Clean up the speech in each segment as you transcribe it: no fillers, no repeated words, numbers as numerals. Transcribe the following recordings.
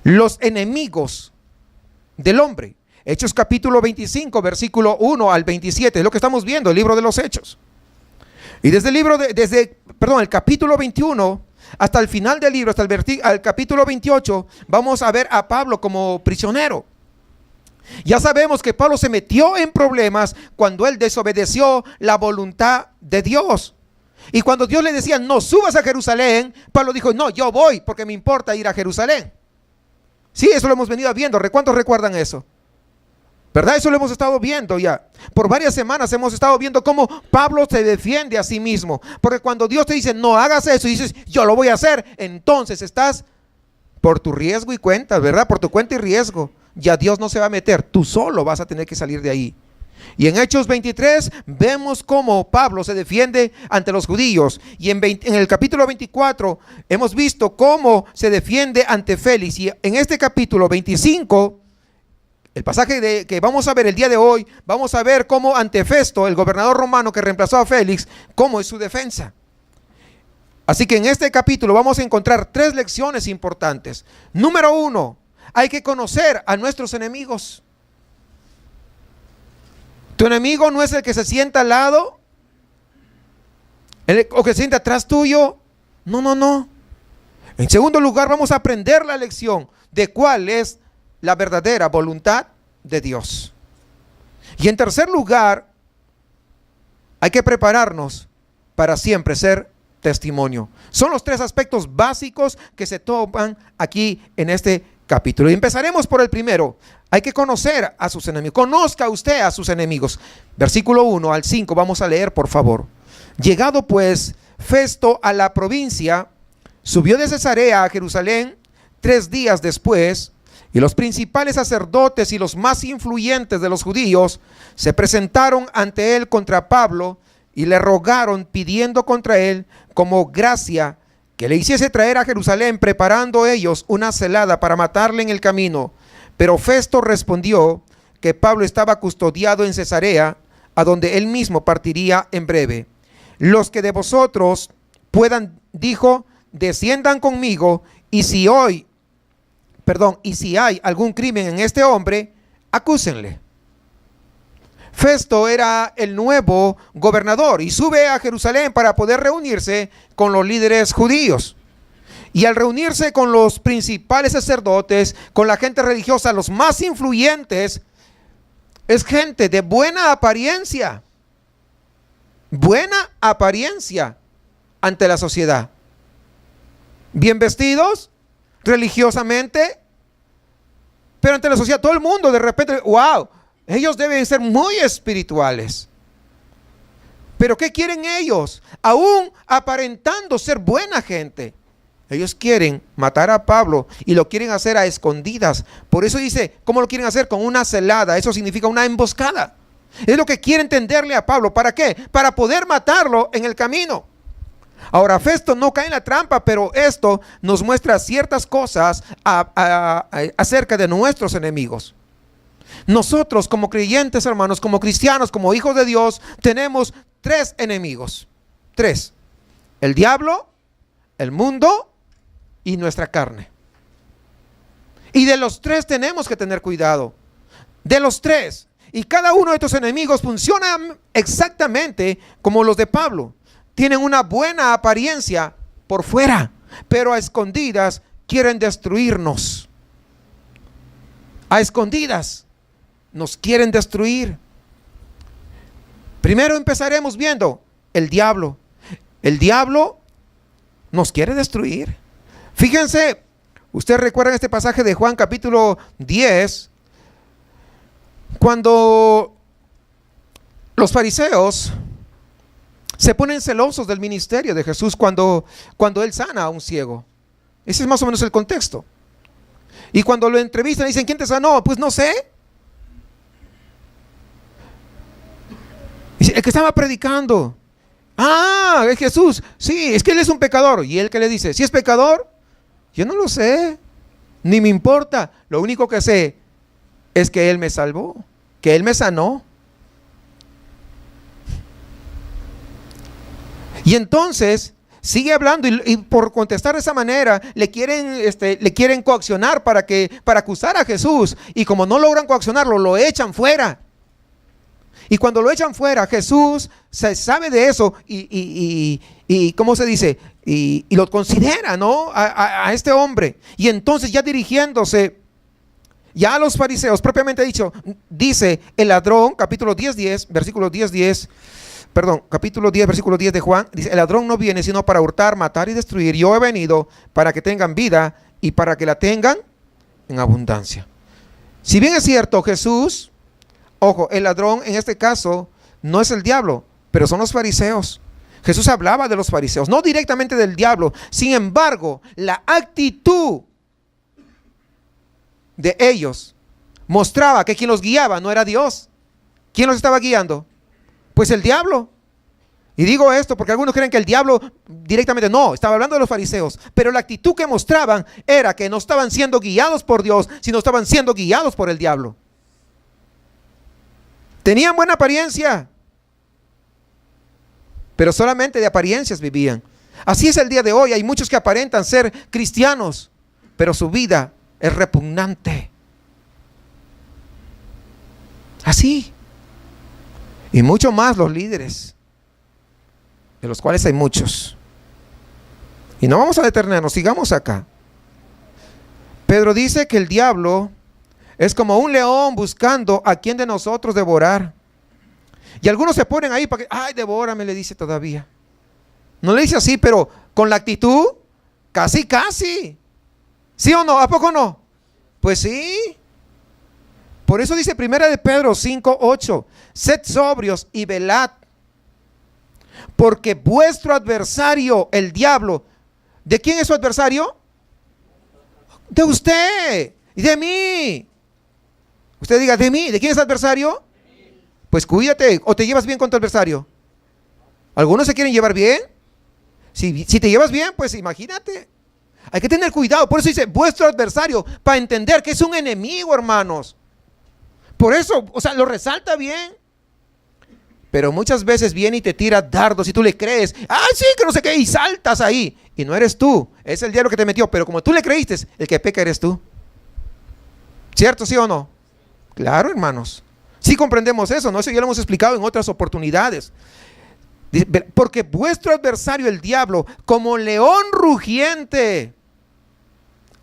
los enemigos del hombre. Hechos capítulo 25, versículo 1 al 27, es lo que estamos viendo, el libro de los Hechos. Y desde el capítulo 21 hasta el final del libro, hasta el capítulo 28, vamos a ver a Pablo como prisionero. Ya sabemos que Pablo se metió en problemas cuando él desobedeció la voluntad de Dios. Y cuando Dios le decía, no subas a Jerusalén, Pablo dijo, no, yo voy porque me importa ir a Jerusalén. Sí, eso lo hemos venido viendo. ¿Cuántos recuerdan eso? ¿Verdad? Eso lo hemos estado viendo ya. Por varias semanas hemos estado viendo cómo Pablo se defiende a sí mismo. Porque cuando Dios te dice, no hagas eso, y dices, yo lo voy a hacer, entonces estás por tu riesgo y cuenta, ¿verdad? Por tu cuenta y riesgo. Ya Dios no se va a meter, tú solo vas a tener que salir de ahí. Y en Hechos 23 vemos cómo Pablo se defiende ante los judíos. Y en el capítulo 24 hemos visto cómo se defiende ante Félix. Y en este capítulo 25, el pasaje que vamos a ver el día de hoy, vamos a ver cómo ante Festo, el gobernador romano que reemplazó a Félix, cómo es su defensa. Así que en este capítulo vamos a encontrar 3 lecciones importantes. Número 1, hay que conocer a nuestros enemigos. Tu enemigo no es el que se sienta al lado o que se sienta atrás tuyo. No. En segundo lugar, vamos a aprender la lección de cuál es la verdadera voluntad de Dios. Y en tercer lugar, hay que prepararnos para siempre ser testimonio. Son los 3 aspectos básicos que se toman aquí en este capítulo. Y empezaremos por el primero. Hay que conocer a sus enemigos. Conozca usted a sus enemigos. Versículo 1 al 5, vamos a leer, por favor. Llegado pues Festo a la provincia, subió de Cesarea a Jerusalén 3 días después, y los principales sacerdotes y los más influyentes de los judíos se presentaron ante él contra Pablo y le rogaron, pidiendo contra él como gracia que le hiciese traer a Jerusalén, preparando ellos una celada para matarle en el camino. Pero Festo respondió que Pablo estaba custodiado en Cesarea, a donde él mismo partiría en breve. Los que de vosotros puedan, dijo, desciendan conmigo, y si hay algún crimen en este hombre, acúsenle. Festo era el nuevo gobernador y sube a Jerusalén para poder reunirse con los líderes judíos. Y al reunirse con los principales sacerdotes, con la gente religiosa, los más influyentes, es gente de buena apariencia ante la sociedad. Bien vestidos, religiosamente, pero ante la sociedad, todo el mundo de repente, wow, ellos deben ser muy espirituales. Pero ¿qué quieren ellos? Aún aparentando ser buena gente, ellos quieren matar a Pablo y lo quieren hacer a escondidas. Por eso dice, ¿cómo lo quieren hacer? Con una celada. Eso significa una emboscada. Es lo que quieren tenderle a Pablo. ¿Para qué? Para poder matarlo en el camino. Ahora, Festo no cae en la trampa, pero esto nos muestra ciertas cosas acerca de nuestros enemigos. Nosotros como creyentes, hermanos, como cristianos, como hijos de Dios, tenemos 3 enemigos. 3. El diablo, el mundo y nuestra carne. Y de los 3 tenemos que tener cuidado. De los 3. Y cada uno de estos enemigos funciona exactamente como los de Pablo. Tienen una buena apariencia por fuera, pero a escondidas quieren destruirnos. A escondidas nos quieren destruir. Primero empezaremos viendo el diablo. El diablo nos quiere destruir. Fíjense, ustedes recuerdan este pasaje de Juan capítulo 10, cuando los fariseos se ponen celosos del ministerio de Jesús cuando él sana a un ciego. Ese es más o menos el contexto. Y cuando lo entrevistan dicen, ¿quién te sanó? Pues no sé. Dice, el que estaba predicando. Ah, es Jesús. Sí, es que él es un pecador. Y él que le dice, si es pecador, yo no lo sé, ni me importa. Lo único que sé es que él me salvó, que él me sanó. Y entonces sigue hablando y por contestar de esa manera le quieren coaccionar para acusar a Jesús. Y como no logran coaccionarlo, lo echan fuera. Y cuando lo echan fuera, Jesús se sabe de eso y ¿cómo se dice? Y lo considera, ¿no? A este hombre. Y entonces ya dirigiéndose ya a los fariseos, propiamente dicho, dice el ladrón, capítulo 10, versículo 10, capítulo 10, versículo 10 de Juan, dice: el ladrón no viene sino para hurtar, matar y destruir. Yo he venido para que tengan vida y para que la tengan en abundancia. Si bien es cierto, Jesús, ojo, el ladrón en este caso no es el diablo, pero son los fariseos. Jesús hablaba de los fariseos, no directamente del diablo. Sin embargo, la actitud de ellos mostraba que quien los guiaba no era Dios. ¿Quién los estaba guiando? Pues el diablo. Y digo esto porque algunos creen que el diablo directamente, no, estaba hablando de los fariseos, pero la actitud que mostraban era que no estaban siendo guiados por Dios, sino estaban siendo guiados por el diablo. Tenían buena apariencia, pero solamente de apariencias vivían. Así es el día de hoy. Hay muchos que aparentan ser cristianos, pero su vida es repugnante. Así. Y mucho más los líderes, de los cuales hay muchos. Y no vamos a detenernos, sigamos acá. Pedro dice que el diablo es como un león buscando a quien de nosotros devorar. Y algunos se ponen ahí para que, ay, devórame, le dice todavía. No le dice así, pero con la actitud, casi. ¿Sí o no? ¿A poco no? Pues sí. Por eso dice primera de Pedro 5:8: sed sobrios y velad, porque vuestro adversario, el diablo, ¿de quién es su adversario? De usted y de mí. Usted diga, de mí. ¿De quién es adversario? Pues cuídate. ¿O te llevas bien con tu adversario? ¿Algunos se quieren llevar bien? Si te llevas bien, pues imagínate. Hay que tener cuidado. Por eso dice vuestro adversario, para entender que es un enemigo, hermanos. Por eso, o sea, lo resalta bien. Pero muchas veces viene y te tira dardos y tú le crees. Ah, sí, que no sé qué, y saltas ahí. Y no eres tú, es el diablo que te metió. Pero como tú le creíste, el que peca eres tú. ¿Cierto, sí o no? Claro, hermanos. Sí comprendemos eso, ¿no? Eso ya lo hemos explicado en otras oportunidades. Porque vuestro adversario, el diablo, como león rugiente,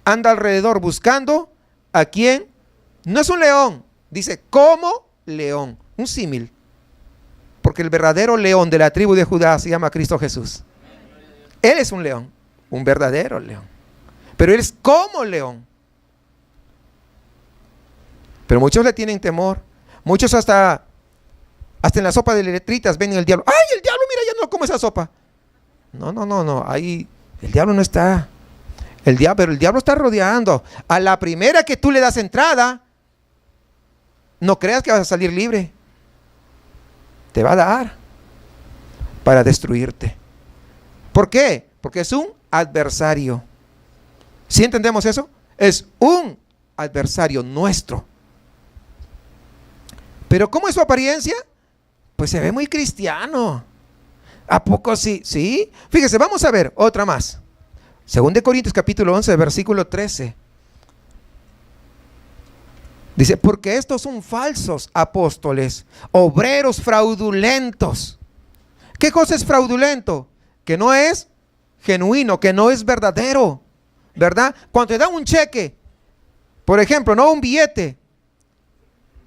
anda alrededor buscando a quien. No es un león, dice como león, un símil. Porque el verdadero león de la tribu de Judá se llama Cristo Jesús. Él es un león, un verdadero león. Pero él es como león. Pero muchos le tienen temor. Muchos hasta en la sopa de letritas ven el diablo. ¡Ay, el diablo, mira, ya no come esa sopa! No. Ahí el diablo no está. Pero el diablo está rodeando. A la primera que tú le das entrada, no creas que vas a salir libre. Te va a dar para destruirte. ¿Por qué? Porque es un adversario. ¿Sí entendemos eso? Es un adversario nuestro. Pero ¿cómo es su apariencia? Pues se ve muy cristiano. ¿A poco sí? ¿Sí? Fíjese, vamos a ver otra más. 2 Corintios capítulo 11, versículo 13. Dice, porque estos son falsos apóstoles, obreros fraudulentos. ¿Qué cosa es fraudulento? Que no es genuino, que no es verdadero, ¿verdad? Cuando te dan un cheque, por ejemplo, no un billete,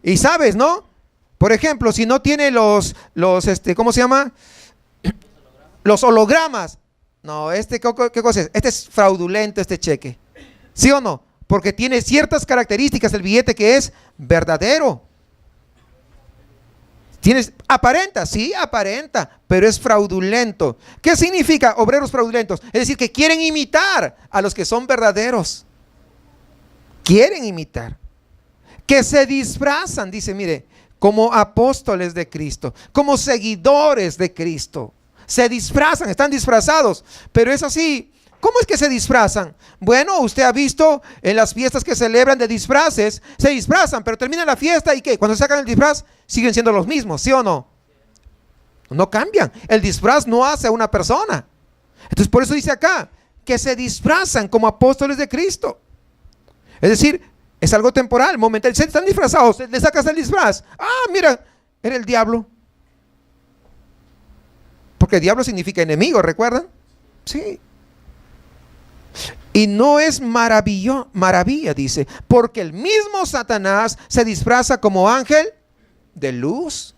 y sabes, ¿no? Por ejemplo, si no tiene ¿cómo se llama? Los hologramas. No, ¿qué cosa es? Este es fraudulento, este cheque. ¿Sí o no? Porque tiene ciertas características el billete que es verdadero. Aparenta, sí, aparenta, pero es fraudulento. ¿Qué significa obreros fraudulentos? Es decir, que quieren imitar a los que son verdaderos. Quieren imitar. Que se disfrazan, dice, mire, como apóstoles de Cristo, como seguidores de Cristo. Se disfrazan, están disfrazados, pero es así. ¿Cómo es que se disfrazan? Bueno, usted ha visto en las fiestas que celebran de disfraces, se disfrazan, pero termina la fiesta y ¿qué? Cuando sacan el disfraz, siguen siendo los mismos, ¿sí o no? No cambian. El disfraz no hace a una persona. Entonces por eso dice acá, que se disfrazan como apóstoles de Cristo. Es decir, es algo temporal, momental. Se están disfrazados, le sacas el disfraz. Ah, mira, era el diablo. Porque diablo significa enemigo, ¿recuerdan? Sí. Y no es maravilla, dice, porque el mismo Satanás se disfraza como ángel de luz.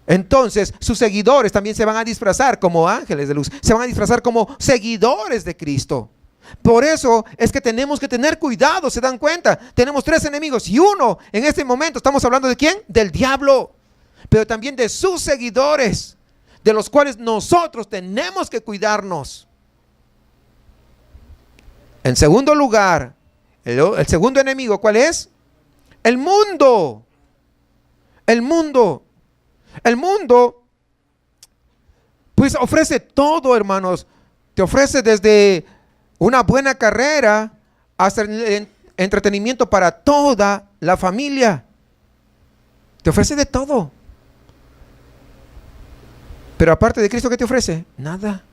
Entonces sus seguidores también se van a disfrazar como ángeles de luz, se van a disfrazar como seguidores de Cristo. Por eso es que tenemos que tener cuidado, ¿se dan cuenta? Tenemos 3 enemigos y uno en este momento, ¿estamos hablando de quién? Del diablo, pero también de sus seguidores, de los cuales nosotros tenemos que cuidarnos. En segundo lugar, el segundo enemigo, ¿cuál es? El mundo. El mundo. El mundo, pues ofrece todo, hermanos. Te ofrece desde una buena carrera hasta el entretenimiento para toda la familia. Te ofrece de todo. Pero aparte de Cristo, ¿qué te ofrece? Nada.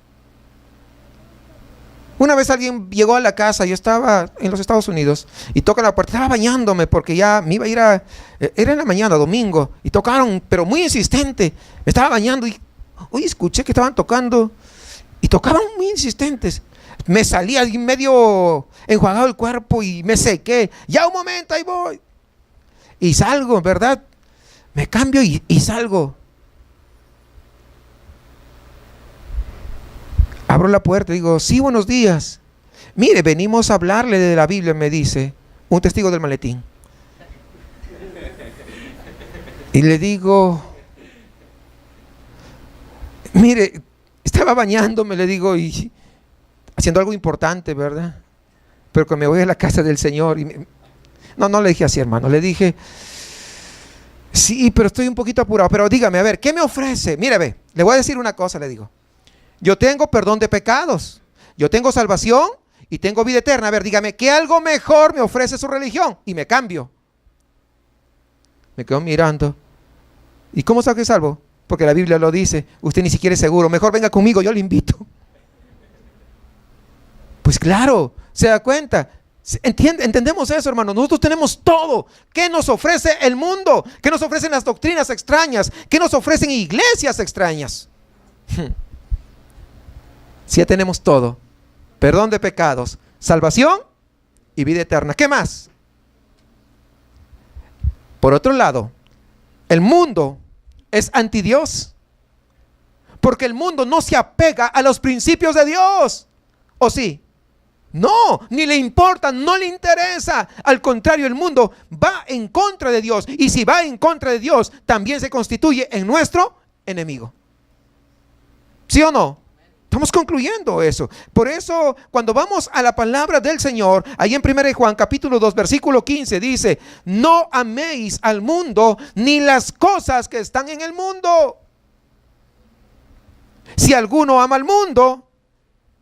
Una vez alguien llegó a la casa, yo estaba en los Estados Unidos y toca la puerta, estaba bañándome porque ya me iba a ir era en la mañana, domingo, y tocaron, pero muy insistente. Me estaba bañando y oye, escuché que estaban tocando y tocaban muy insistentes. Me salía medio enjuagado el cuerpo y me sequé. Ya un momento, ahí voy. Y salgo, ¿verdad? Me cambio y salgo. Abro la puerta y digo, sí, buenos días. Mire, venimos a hablarle de la Biblia, me dice un testigo del maletín. Y le digo, mire, estaba bañándome, le digo, y haciendo algo importante, ¿verdad? Pero que me voy a la casa del Señor. No le dije así, hermano, le dije, sí, pero estoy un poquito apurado, pero dígame, a ver, ¿qué me ofrece? Mire, ve, le voy a decir una cosa, le digo. Yo tengo perdón de pecados, yo tengo salvación y tengo vida eterna. A ver, dígame, ¿qué algo mejor me ofrece su religión? Y me cambio. Me quedo mirando. ¿Y cómo sabe que es salvo? Porque la Biblia lo dice. Usted ni siquiera es seguro. Mejor venga conmigo, yo le invito. Pues claro, se da cuenta. Entendemos eso, hermano. Nosotros tenemos todo. ¿Qué nos ofrece el mundo? ¿Qué nos ofrecen las doctrinas extrañas? ¿Qué nos ofrecen iglesias extrañas? Si ya tenemos todo, perdón de pecados, salvación y vida eterna. ¿Qué más? Por otro lado, el mundo es anti Dios, porque el mundo no se apega a los principios de Dios. ¿O sí? No, ni le importa, no le interesa. Al contrario, el mundo va en contra de Dios, y si va en contra de Dios, también se constituye en nuestro enemigo. ¿Sí o no? Estamos concluyendo eso. Por eso, cuando vamos a la palabra del Señor, ahí en 1 Juan capítulo 2, versículo 15, dice, no améis al mundo ni las cosas que están en el mundo. Si alguno ama al mundo,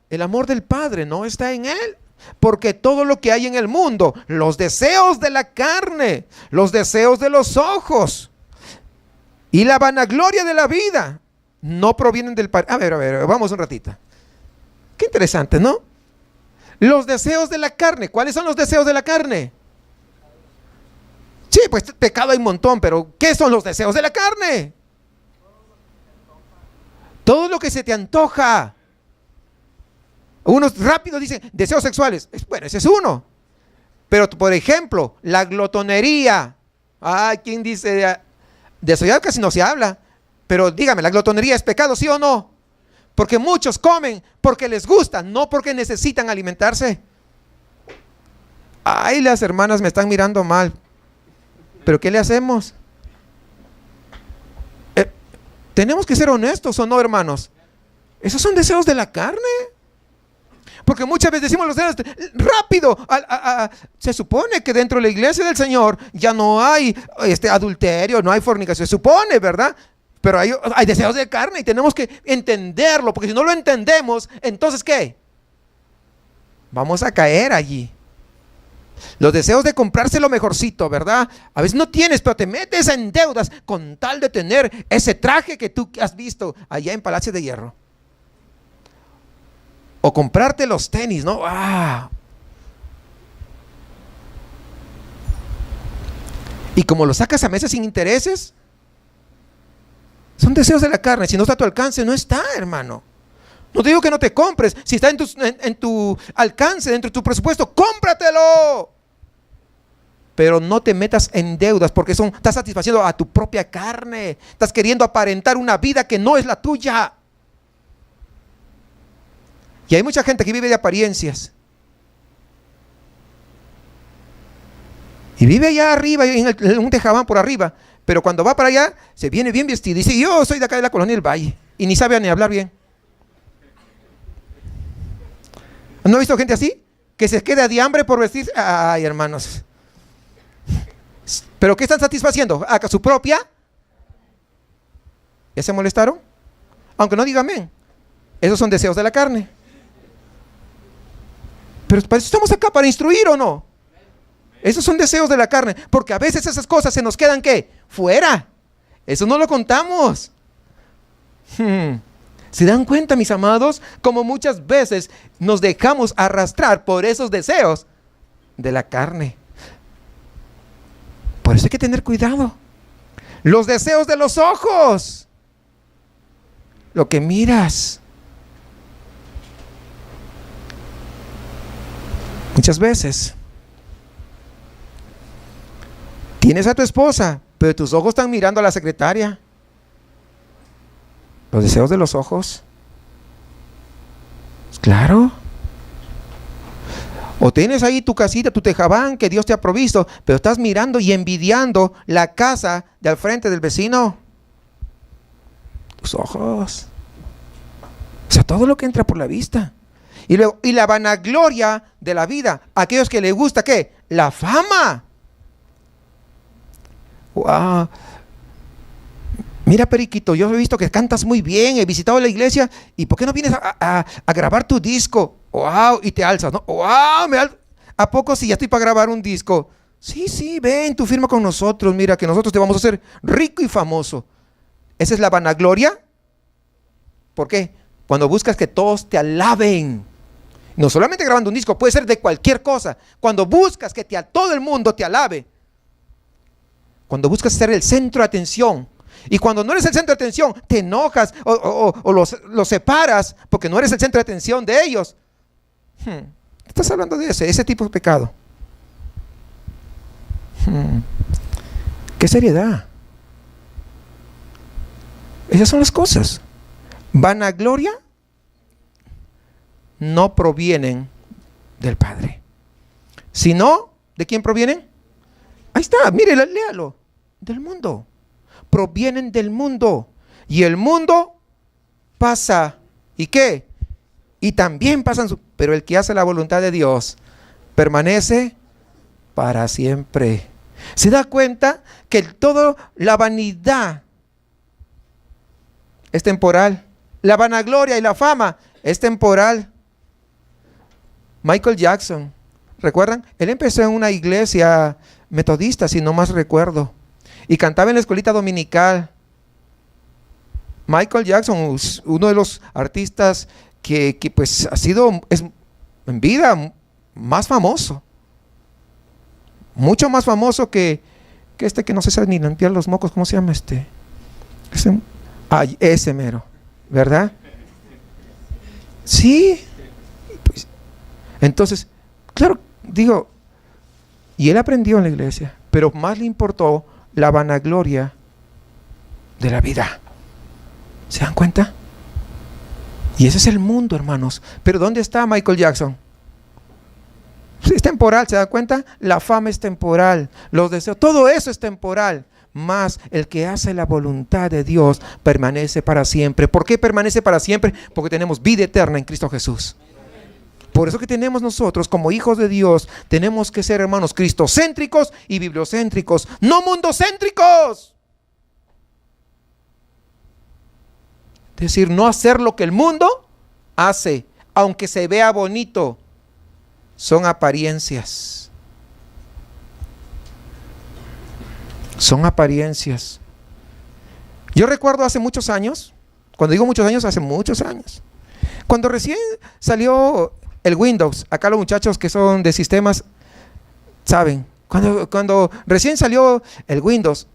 el amor del Padre no está en él. Porque todo lo que hay en el mundo, los deseos de la carne, los deseos de los ojos y la vanagloria de la vida, no provienen del Padre. A ver, vamos un ratito. Qué interesante, ¿no? Los deseos de la carne. ¿Cuáles son los deseos de la carne? Sí, pues pecado hay un montón, pero ¿qué son los deseos de la carne? Todo lo que se te antoja. Unos rápidos dicen deseos sexuales. Bueno, ese es uno. Pero por ejemplo, la glotonería. ¿Quién dice? De eso ya casi no se habla. Pero dígame, ¿la glotonería es pecado, sí o no? Porque muchos comen porque les gusta, no porque necesitan alimentarse. Ay, las hermanas me están mirando mal. ¿Pero qué le hacemos? Tenemos que ser honestos, ¿o no, hermanos? Esos son deseos de la carne. Porque muchas veces decimos los deseos rápido. Se supone que dentro de la iglesia del Señor ya no hay adulterio, no hay fornicación. Se supone, ¿verdad? Pero hay deseos de carne y tenemos que entenderlo, porque si no lo entendemos, entonces ¿qué? Vamos a caer allí. Los deseos de comprarse lo mejorcito, ¿verdad? A veces no tienes, pero te metes en deudas con tal de tener ese traje que tú has visto allá en Palacio de Hierro. O comprarte los tenis, ¿no? Y como lo sacas a meses sin intereses, son deseos de la carne. Si no está a tu alcance, no está, hermano. No te digo que no te compres. Si está en tu alcance, dentro de tu presupuesto, cómpratelo. Pero no te metas en deudas, porque estás satisfaciendo a tu propia carne. Estás queriendo aparentar una vida que no es la tuya. Y hay mucha gente que vive de apariencias. Y vive allá arriba, en un tejabán por arriba. Pero cuando va para allá, se viene bien vestido. Y dice, yo soy de acá de la Colonia del Valle. Y ni sabe ni hablar bien. ¿No he visto gente así? Que se queda de hambre por vestirse. Ay, hermanos. ¿Pero qué están satisfaciendo? ¿A su propia? ¿Ya se molestaron? Aunque no diga amén. Esos son deseos de la carne. Pero para eso estamos acá, para instruir, ¿o no? Esos son deseos de la carne. Porque a veces esas cosas se nos quedan, ¿qué? Fuera. Eso no lo contamos. ¿Se dan cuenta, mis amados? Como muchas veces nos dejamos arrastrar por esos deseos de la carne. Por eso hay que tener cuidado. Los deseos de los ojos. Lo que miras. Muchas veces tienes a tu esposa, pero tus ojos están mirando a la secretaria. Los deseos de los ojos. Claro. O tienes ahí tu casita, tu tejabán que Dios te ha provisto, pero estás mirando y envidiando la casa de al frente del vecino. Tus ojos. O sea, todo lo que entra por la vista. Y luego, y la vanagloria de la vida. Aquellos que les gusta, ¿qué? La fama. Wow. Mira, Periquito, yo he visto que cantas muy bien, he visitado la iglesia, ¿y por qué no vienes a grabar tu disco? Wow, y te alzas, ¿no? Wow, ¿a poco sí ya estoy para grabar un disco? Sí, ven, tú firma con nosotros, mira que nosotros te vamos a hacer rico y famoso. ¿Esa es la vanagloria? ¿Por qué? Cuando buscas que todos te alaben. No solamente grabando un disco, puede ser de cualquier cosa. Cuando buscas que todo el mundo te alabe. Cuando buscas ser el centro de atención. Y cuando no eres el centro de atención, te enojas o los separas porque no eres el centro de atención de ellos. Estás hablando de ese tipo de pecado. ¿Qué seriedad? Esas son las cosas. Vanagloria no provienen del Padre, sino, ¿de quién provienen? Ahí está, mire, léalo. Del mundo. Provienen del mundo. Y el mundo pasa. ¿Y qué? Y también pasan. Pero el que hace la voluntad de Dios permanece para siempre. ¿Se da cuenta que todo la vanidad es temporal? La vanagloria y la fama es temporal. Michael Jackson, ¿recuerdan? Él empezó en una iglesia metodista, si no más recuerdo, y cantaba en la escuelita dominical. Michael Jackson, uno de los artistas que pues ha sido en vida más famoso, mucho más famoso que que no se sabe ni limpiar los mocos. ¿Cómo se llama ese mero, ¿verdad? Sí, pues, entonces, claro, digo, y él aprendió en la iglesia, pero más le importó la vanagloria de la vida. ¿Se dan cuenta? Y ese es el mundo, hermanos. Pero ¿dónde está Michael Jackson? Es temporal, ¿se da cuenta? La fama es temporal, los deseos, todo eso es temporal. Más el que hace la voluntad de Dios permanece para siempre. ¿Por qué permanece para siempre? Porque tenemos vida eterna en Cristo Jesús. Por eso que tenemos nosotros como hijos de Dios, tenemos que ser, hermanos, cristocéntricos y bibliocéntricos, no mundocéntricos. Es decir, no hacer lo que el mundo hace, aunque se vea bonito. Son apariencias. Son apariencias. Yo recuerdo hace muchos años, cuando digo muchos años, hace muchos años, Cuando recién salió el Windows, acá los muchachos que son de sistemas saben, cuando recién salió el Windows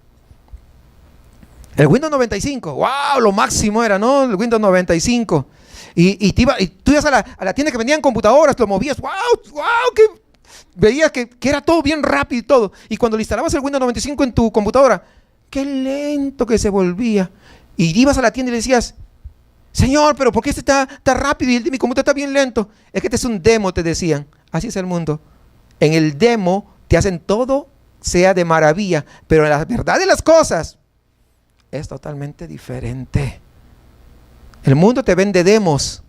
95, wow, lo máximo era, ¿no? El Windows 95. Y tú ibas a la tienda que vendían computadoras, lo movías, wow, que veías que era todo bien rápido y todo. Y cuando le instalabas el Windows 95 en tu computadora, qué lento que se volvía. Y ibas a la tienda y le decías, Señor, pero ¿por qué este está rápido y el de mi computadora está bien lento? Es que este es un demo, te decían. Así es el mundo. En el demo te hacen todo sea de maravilla, pero en la verdad de las cosas es totalmente diferente. El mundo te vende demos,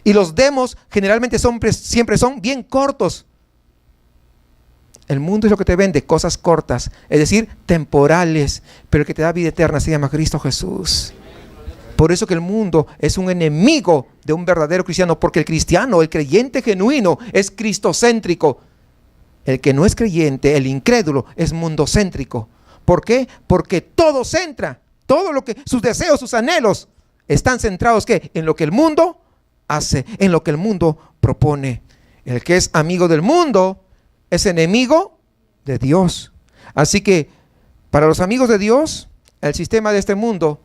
y los demos generalmente siempre son bien cortos. El mundo es lo que te vende cosas cortas, es decir, temporales, pero el que te da vida eterna se llama Cristo Jesús. Por eso que el mundo es un enemigo de un verdadero cristiano, porque el cristiano, el creyente genuino, es cristocéntrico. El que no es creyente, el incrédulo, es mundocéntrico. ¿Por qué? Porque todo centra, todo lo que, sus deseos, sus anhelos, están centrados ¿qué? En lo que el mundo hace, en lo que el mundo propone. El que es amigo del mundo es enemigo de Dios. Así que para los amigos de Dios, el sistema de este mundo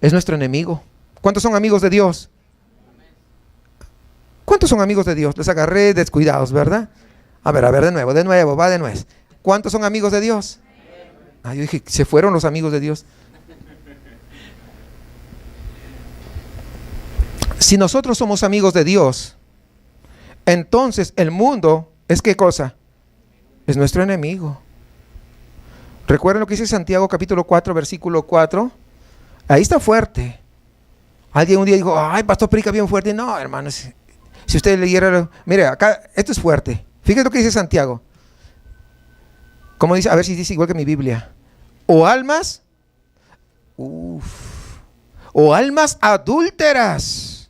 es nuestro enemigo. ¿Cuántos son amigos de Dios? ¿Cuántos son amigos de Dios? Les agarré descuidados, ¿verdad? A ver, de nuevo, va de nuez. ¿Cuántos son amigos de Dios? Yo dije, se fueron los amigos de Dios. Si nosotros somos amigos de Dios, entonces el mundo es ¿qué cosa? Es nuestro enemigo. ¿Recuerdan lo que dice Santiago capítulo 4, versículo 4? Ahí está fuerte. Alguien un día dijo, ay, pastor, predica bien fuerte. No, hermanos, si usted leyera, mire, acá, esto es fuerte. Fíjense lo que dice Santiago. ¿Cómo dice? A ver si dice igual que mi Biblia. O almas adúlteras.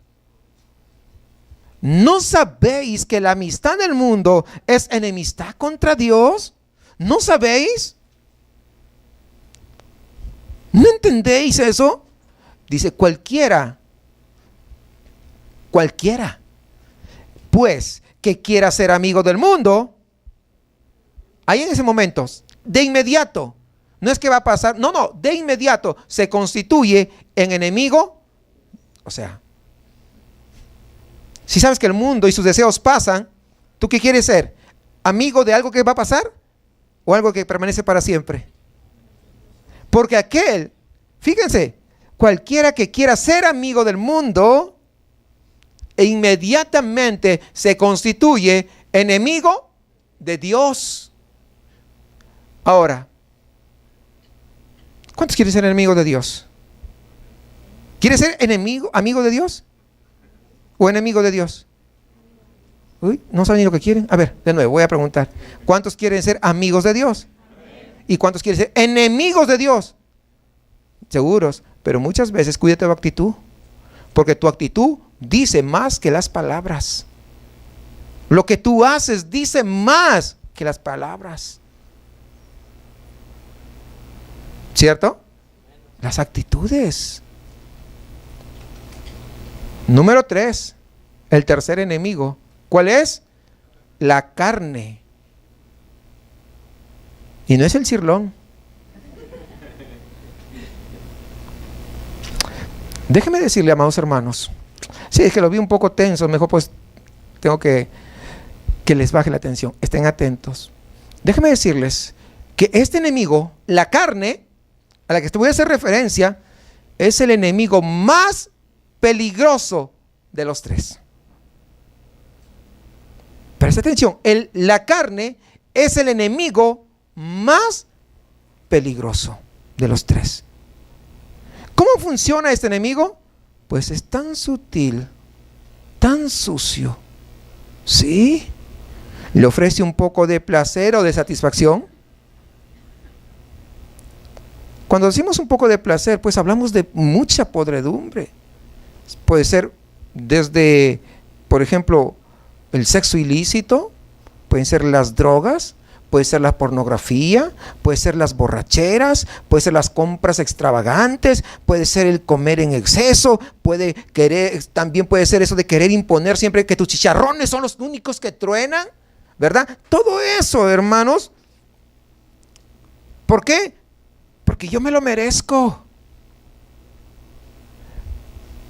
¿No sabéis que la amistad del mundo es enemistad contra Dios? ¿No sabéis? ¿No entendéis eso? Dice cualquiera, pues, que quiera ser amigo del mundo, ahí en ese momento, de inmediato, no es que va a pasar, de inmediato se constituye en enemigo. O sea, si sabes que el mundo y sus deseos pasan, ¿tú qué quieres ser? ¿Amigo de algo que va a pasar o algo que permanece para siempre? Porque fíjense, cualquiera que quiera ser amigo del mundo, inmediatamente se constituye enemigo de Dios. Ahora, ¿cuántos quieren ser enemigos de Dios? ¿Quieres ser amigo de Dios? ¿O enemigo de Dios? Uy, no saben ni lo que quieren. A ver, de nuevo, voy a preguntar. ¿Cuántos quieren ser amigos de Dios? ¿Y cuántos quieren ser enemigos de Dios? Seguros, pero muchas veces cuídate de tu actitud, porque tu actitud dice más que las palabras. Lo que tú haces dice más que las palabras. ¿Cierto? Las actitudes. Número 3, el tercer enemigo. ¿Cuál es? La carne. Y no es el cirlón. Déjeme decirle, amados hermanos, si es que lo vi un poco tenso, mejor pues tengo que les baje la tensión. Estén atentos. Déjeme decirles que este enemigo, la carne, a la que te voy a hacer referencia, es el enemigo más peligroso de los tres. Presta atención, la carne es el enemigo más peligroso de los tres. ¿Cómo funciona este enemigo? Pues es tan sutil, tan sucio. ¿Sí? Le ofrece un poco de placer o de satisfacción. Cuando decimos un poco de placer, pues hablamos de mucha podredumbre. Puede ser desde, por ejemplo, el sexo ilícito, pueden ser las drogas, puede ser la pornografía, puede ser las borracheras, puede ser las compras extravagantes, puede ser el comer en exceso, también puede ser eso de querer imponer siempre que tus chicharrones son los únicos que truenan, ¿verdad? Todo eso, hermanos. ¿Por qué? Porque yo me lo merezco.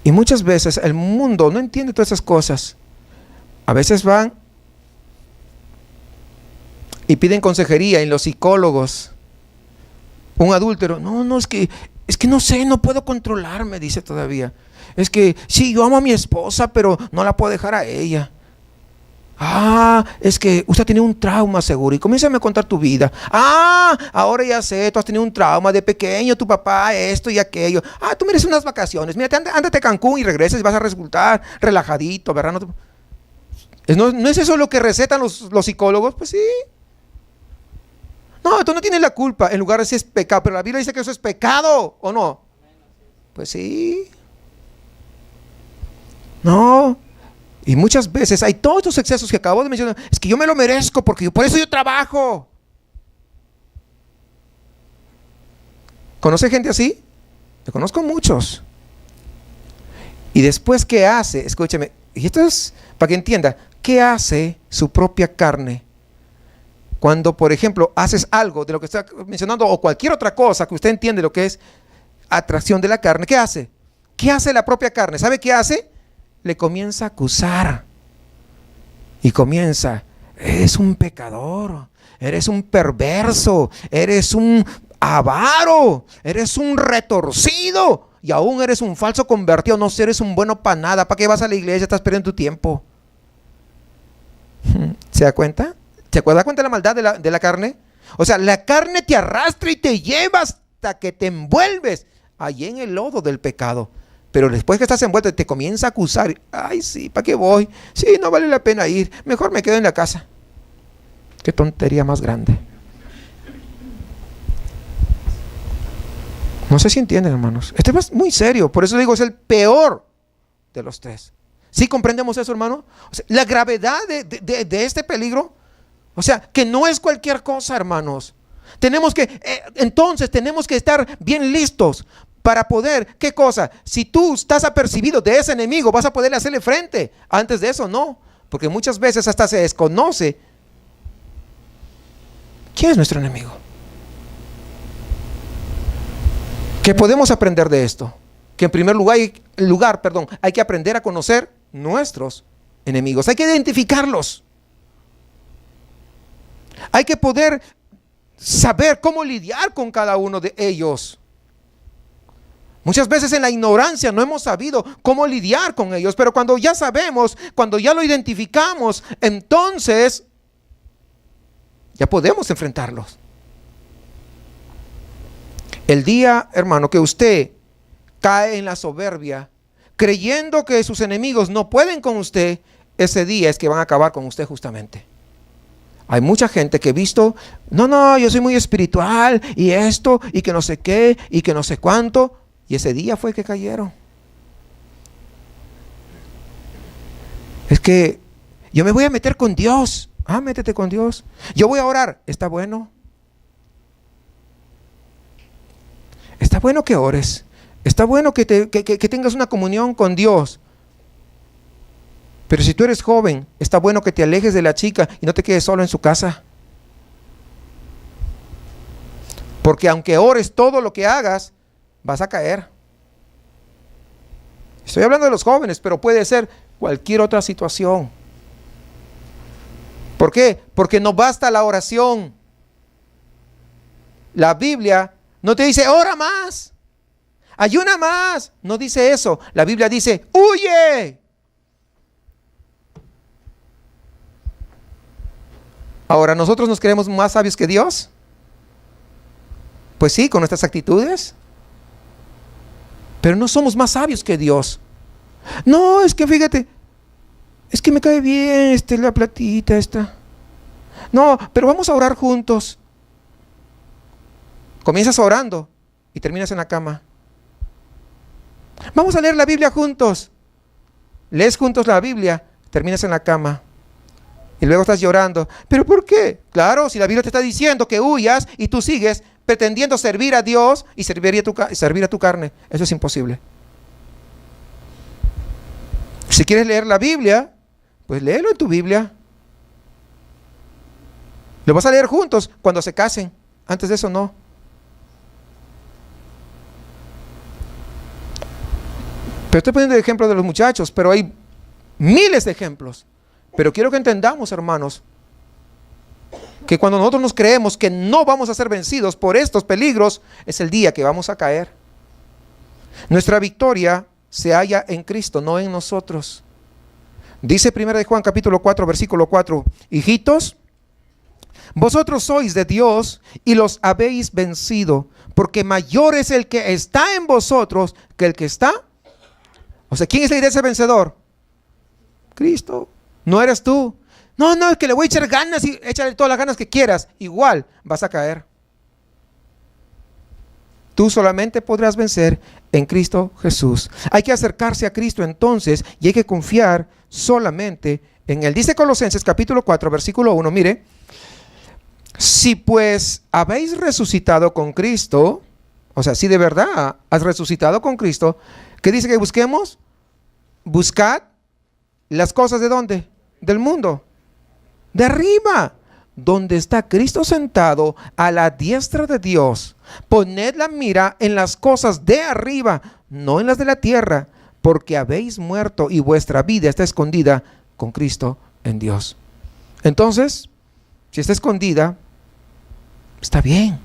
Y muchas veces el mundo no entiende todas esas cosas. A veces van y piden consejería en los psicólogos. Un adúltero, no, es que no sé, no puedo controlarme, dice todavía. Es que sí, yo amo a mi esposa, pero no la puedo dejar a ella. Es que usted ha tenido un trauma seguro. Y comiénzame a contar tu vida. Ahora ya sé, tú has tenido un trauma de pequeño, tu papá, esto y aquello. Tú mereces unas vacaciones. Mira, ándate a Cancún y regresas y vas a resultar relajadito, ¿verdad? ¿No es eso lo que recetan los psicólogos? Pues sí. No, tú no tienes la culpa. En lugar de si es pecado. Pero la Biblia dice que eso es pecado, ¿o no? Pues sí. No. Y muchas veces hay todos estos excesos que acabo de mencionar. Es que yo me lo merezco porque por eso yo trabajo. ¿Conoce gente así? Yo conozco muchos. Y después, ¿qué hace? Escúcheme. Y esto es para que entienda. ¿Qué hace su propia carne? Cuando, por ejemplo, haces algo de lo que está mencionando o cualquier otra cosa que usted entiende lo que es atracción de la carne, ¿qué hace? ¿Qué hace la propia carne? ¿Sabe qué hace? Le comienza a acusar y comienza: eres un pecador, eres un perverso, eres un avaro, eres un retorcido y aún eres un falso convertido, no eres un bueno para nada, ¿para qué vas a la iglesia? Estás perdiendo tu tiempo. ¿Se da cuenta? ¿Se da cuenta de la maldad de la carne? O sea, la carne te arrastra y te lleva hasta que te envuelves allí en el lodo del pecado. Pero después que estás envuelto te comienza a acusar. Ay, sí, ¿para qué voy? Sí, no vale la pena ir. Mejor me quedo en la casa. Qué tontería más grande. No sé si entienden, hermanos. Esto es muy serio. Por eso digo, es el peor de los tres. ¿Sí comprendemos eso, hermano? O sea, la gravedad de este peligro. O sea, que no es cualquier cosa, hermanos. Entonces tenemos que estar bien listos para poder, ¿qué cosa? Si tú estás apercibido de ese enemigo, vas a poder hacerle frente. Antes de eso, no. Porque muchas veces hasta se desconoce quién es nuestro enemigo. ¿Qué podemos aprender de esto? Que en primer lugar, hay que aprender a conocer nuestros enemigos. Hay que identificarlos. Hay que poder saber cómo lidiar con cada uno de ellos. Muchas veces en la ignorancia no hemos sabido cómo lidiar con ellos, pero cuando ya sabemos, cuando ya lo identificamos, entonces ya podemos enfrentarlos. El día, hermano, que usted cae en la soberbia, creyendo que sus enemigos no pueden con usted, ese día es que van a acabar con usted justamente. Hay mucha gente que he visto, no, yo soy muy espiritual y esto, y que no sé qué, y que no sé cuánto. Y ese día fue que cayeron. Es que yo me voy a meter con Dios. Métete con Dios. Yo voy a orar. ¿Está bueno? Está bueno que ores. Está bueno que tengas una comunión con Dios. Pero si tú eres joven, está bueno que te alejes de la chica y no te quedes solo en su casa. Porque aunque ores todo lo que hagas, vas a caer. Estoy hablando de los jóvenes, pero puede ser cualquier otra situación. ¿Por qué? Porque no basta la oración. La Biblia no te dice, ora más, ayuna más. No dice eso. La Biblia dice, huye. Ahora, ¿nosotros nos creemos más sabios que Dios? Pues sí, con nuestras actitudes. Pero no somos más sabios que Dios. No, es que fíjate, es que me cae bien la platita esta. No, pero vamos a orar juntos. Comienzas orando y terminas en la cama. Vamos a leer la Biblia juntos. Lees juntos la Biblia, terminas en la cama. Y luego estás llorando. ¿Pero por qué? Claro, si la Biblia te está diciendo que huyas y tú sigues pretendiendo servir a Dios y servir a tu carne. Eso es imposible. Si quieres leer la Biblia, pues léelo en tu Biblia. Lo vas a leer juntos cuando se casen. Antes de eso no. Pero estoy poniendo el ejemplo de los muchachos, pero hay miles de ejemplos. Pero quiero que entendamos, hermanos, que cuando nosotros nos creemos que no vamos a ser vencidos por estos peligros, es el día que vamos a caer. Nuestra victoria se halla en Cristo, no en nosotros. Dice 1 Juan capítulo 4, versículo 4, hijitos, vosotros sois de Dios y los habéis vencido, porque mayor es el que está en vosotros que el que está. O sea, ¿quién es la idea de ese vencedor? Cristo, no eres tú. No, es que le voy a echar ganas y échale todas las ganas que quieras. Igual vas a caer. Tú solamente podrás vencer en Cristo Jesús. Hay que acercarse a Cristo entonces y hay que confiar solamente en Él. Dice Colosenses capítulo 4, versículo 1, mire. Si pues habéis resucitado con Cristo, o sea, si de verdad has resucitado con Cristo, ¿qué dice que busquemos? Buscad las cosas ¿de dónde? Del mundo. De arriba, donde está Cristo sentado a la diestra de Dios. Poned la mira en las cosas de arriba, no en las de la tierra, porque habéis muerto y vuestra vida está escondida con Cristo en Dios. Entonces, si está escondida, está bien.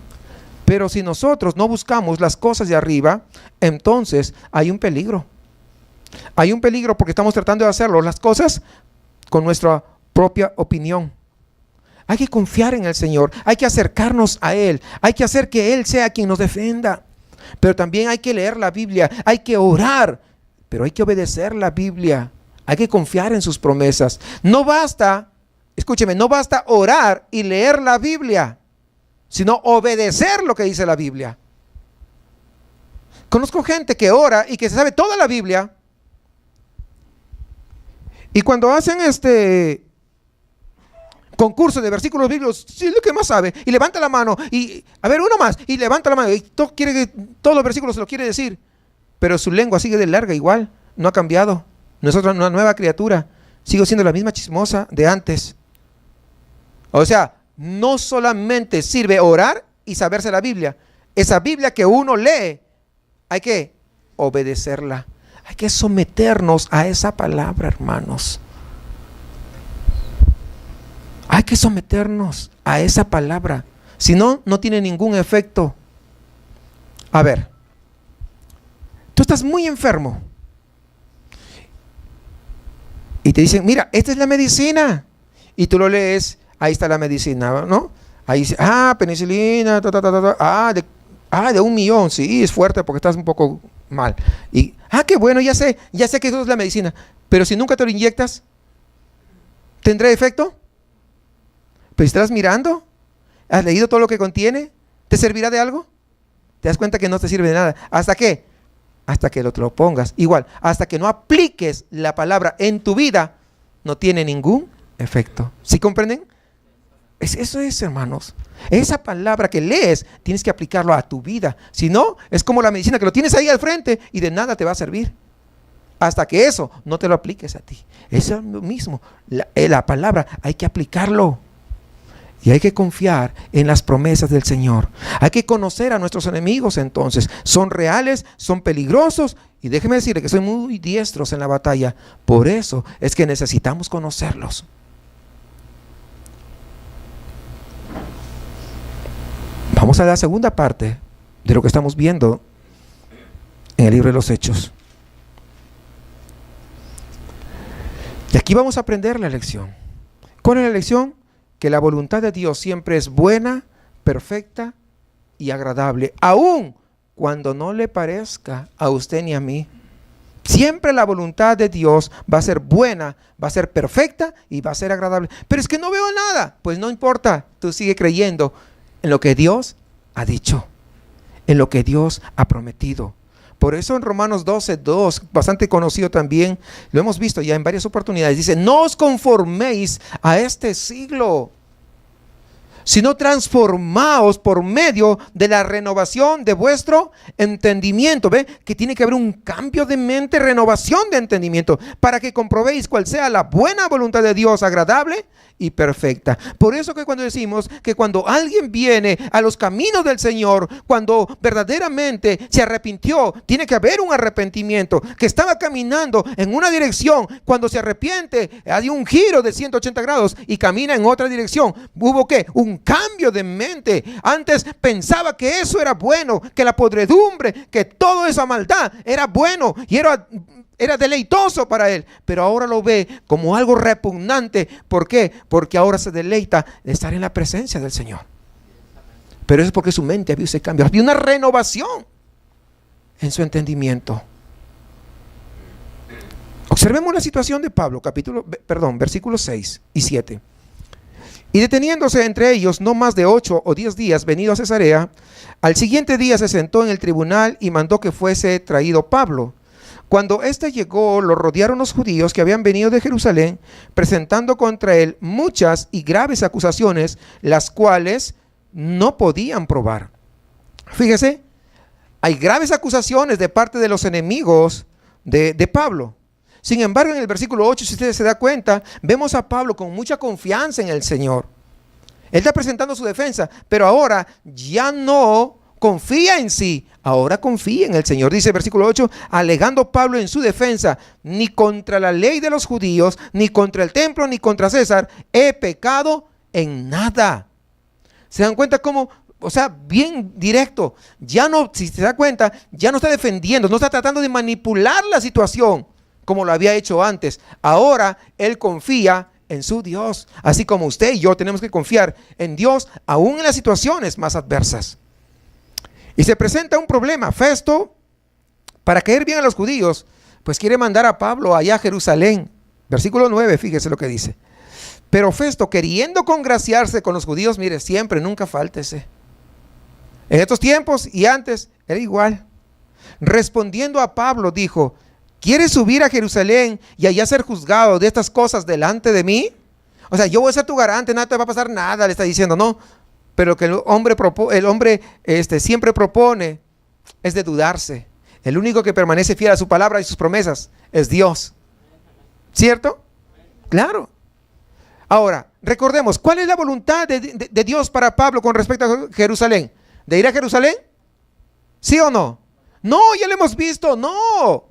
Pero si nosotros no buscamos las cosas de arriba, entonces hay un peligro. Hay un peligro porque estamos tratando de hacerlo, las cosas con nuestra propia opinión. Hay que confiar en el Señor, hay que acercarnos a Él, hay que hacer que Él sea quien nos defenda. Pero también hay que leer la Biblia, hay que orar, pero hay que obedecer la Biblia, hay que confiar en sus promesas. No basta, escúcheme, no basta orar y leer la Biblia, sino obedecer lo que dice la Biblia. Conozco gente que ora y que se sabe toda la Biblia, y cuando hacen concurso de versículos bíblicos, sí es lo que más sabe, y levanta la mano, y a ver, uno más, y levanta la mano, y todos los versículos se lo quiere decir, pero su lengua sigue de larga igual, no ha cambiado, no es una nueva criatura, sigo siendo la misma chismosa de antes. O sea, no solamente sirve orar y saberse la Biblia, esa Biblia que uno lee, hay que obedecerla. Hay que someternos a esa palabra, hermanos. Hay que someternos a esa palabra. Si no, no tiene ningún efecto. A ver, tú estás muy enfermo y te dicen, mira, esta es la medicina. Y tú lo lees, ahí está la medicina, ¿no? Ahí dice, penicilina, de 1 millón, sí, es fuerte porque estás un poco mal. Y, qué bueno, ya sé que eso es la medicina. Pero si nunca te lo inyectas, ¿tendrá efecto? Pero estás mirando, has leído todo lo que contiene, ¿te servirá de algo? Te das cuenta que no te sirve de nada. ¿Hasta qué? Hasta que te lo pongas. Igual, hasta que no apliques la palabra en tu vida, no tiene ningún efecto. ¿Sí comprenden? Eso es, hermanos. Esa palabra que lees, tienes que aplicarlo a tu vida. Si no, es como la medicina que lo tienes ahí al frente y de nada te va a servir. Hasta que eso no te lo apliques a ti. Eso es lo mismo. La palabra hay que aplicarlo. Y hay que confiar en las promesas del Señor. Hay que conocer a nuestros enemigos entonces. Son reales, son peligrosos. Y déjeme decirle que son muy diestros en la batalla. Por eso es que necesitamos conocerlos. Vamos a la segunda parte de lo que estamos viendo en el libro de los Hechos. Y aquí vamos a aprender la lección. ¿Cuál es la lección? Que la voluntad de Dios siempre es buena, perfecta y agradable, aun cuando no le parezca a usted ni a mí. Siempre la voluntad de Dios va a ser buena, va a ser perfecta y va a ser agradable. Pero es que no veo nada. Pues no importa, tú sigue creyendo en lo que Dios ha dicho, en lo que Dios ha prometido. Por eso en Romanos 12:2, bastante conocido también, lo hemos visto ya en varias oportunidades, dice: no os conforméis a este siglo, sino transformaos por medio de la renovación de vuestro entendimiento. ¿Ve? Que tiene que haber un cambio de mente, renovación de entendimiento, para que comprobéis cuál sea la buena voluntad de Dios, agradable y perfecta. Por eso que cuando decimos que cuando alguien viene a los caminos del Señor, cuando verdaderamente se arrepintió, tiene que haber un arrepentimiento, que estaba caminando en una dirección, cuando se arrepiente, hay un giro de 180 grados y camina en otra dirección. ¿Hubo qué? Un cambio de mente. Antes pensaba que eso era bueno, que la podredumbre, que toda esa maldad era bueno y era deleitoso para él, pero ahora lo ve como algo repugnante. ¿Por qué? Porque ahora se deleita de estar en la presencia del Señor. Pero eso es porque su mente había ese cambio, había una renovación en su entendimiento. Observemos la situación de Pablo, versículos 6 y 7. Y deteniéndose entre ellos no más de 8 o 10 días, venido a Cesarea, al siguiente día se sentó en el tribunal y mandó que fuese traído Pablo. Cuando éste llegó, lo rodearon los judíos que habían venido de Jerusalén, presentando contra él muchas y graves acusaciones, las cuales no podían probar. Fíjese, hay graves acusaciones de parte de los enemigos de Pablo. Sin embargo, en el versículo 8, si usted se da cuenta, vemos a Pablo con mucha confianza en el Señor. Él está presentando su defensa, pero ahora ya no confía en sí, ahora confía en el Señor. Dice el versículo 8, alegando Pablo en su defensa: ni contra la ley de los judíos, ni contra el templo, ni contra César he pecado en nada. ¿Se dan cuenta cómo? O sea, bien directo. Ya no, si se da cuenta, ya no está defendiendo, no está tratando de manipular la situación como lo había hecho antes. Ahora él confía en su Dios, así como usted y yo tenemos que confiar en Dios aún en las situaciones más adversas. Y se presenta un problema. Festo, para caer bien a los judíos, pues quiere mandar a Pablo allá a Jerusalén. Versículo 9, fíjese lo que dice. Pero Festo, queriendo congraciarse con los judíos, mire, siempre, nunca fáltese. En estos tiempos y antes era igual. Respondiendo a Pablo, dijo: ¿quieres subir a Jerusalén y allá ser juzgado de estas cosas delante de mí? O sea, yo voy a ser tu garante, nada te va a pasar nada, le está diciendo. No, pero que el hombre siempre propone es de dudarse. El único que permanece fiel a su palabra y sus promesas es Dios. ¿Cierto? Claro. Ahora, recordemos, ¿cuál es la voluntad de Dios para Pablo con respecto a Jerusalén? ¿De ir a Jerusalén? ¿Sí o no? No, ya lo hemos visto, no.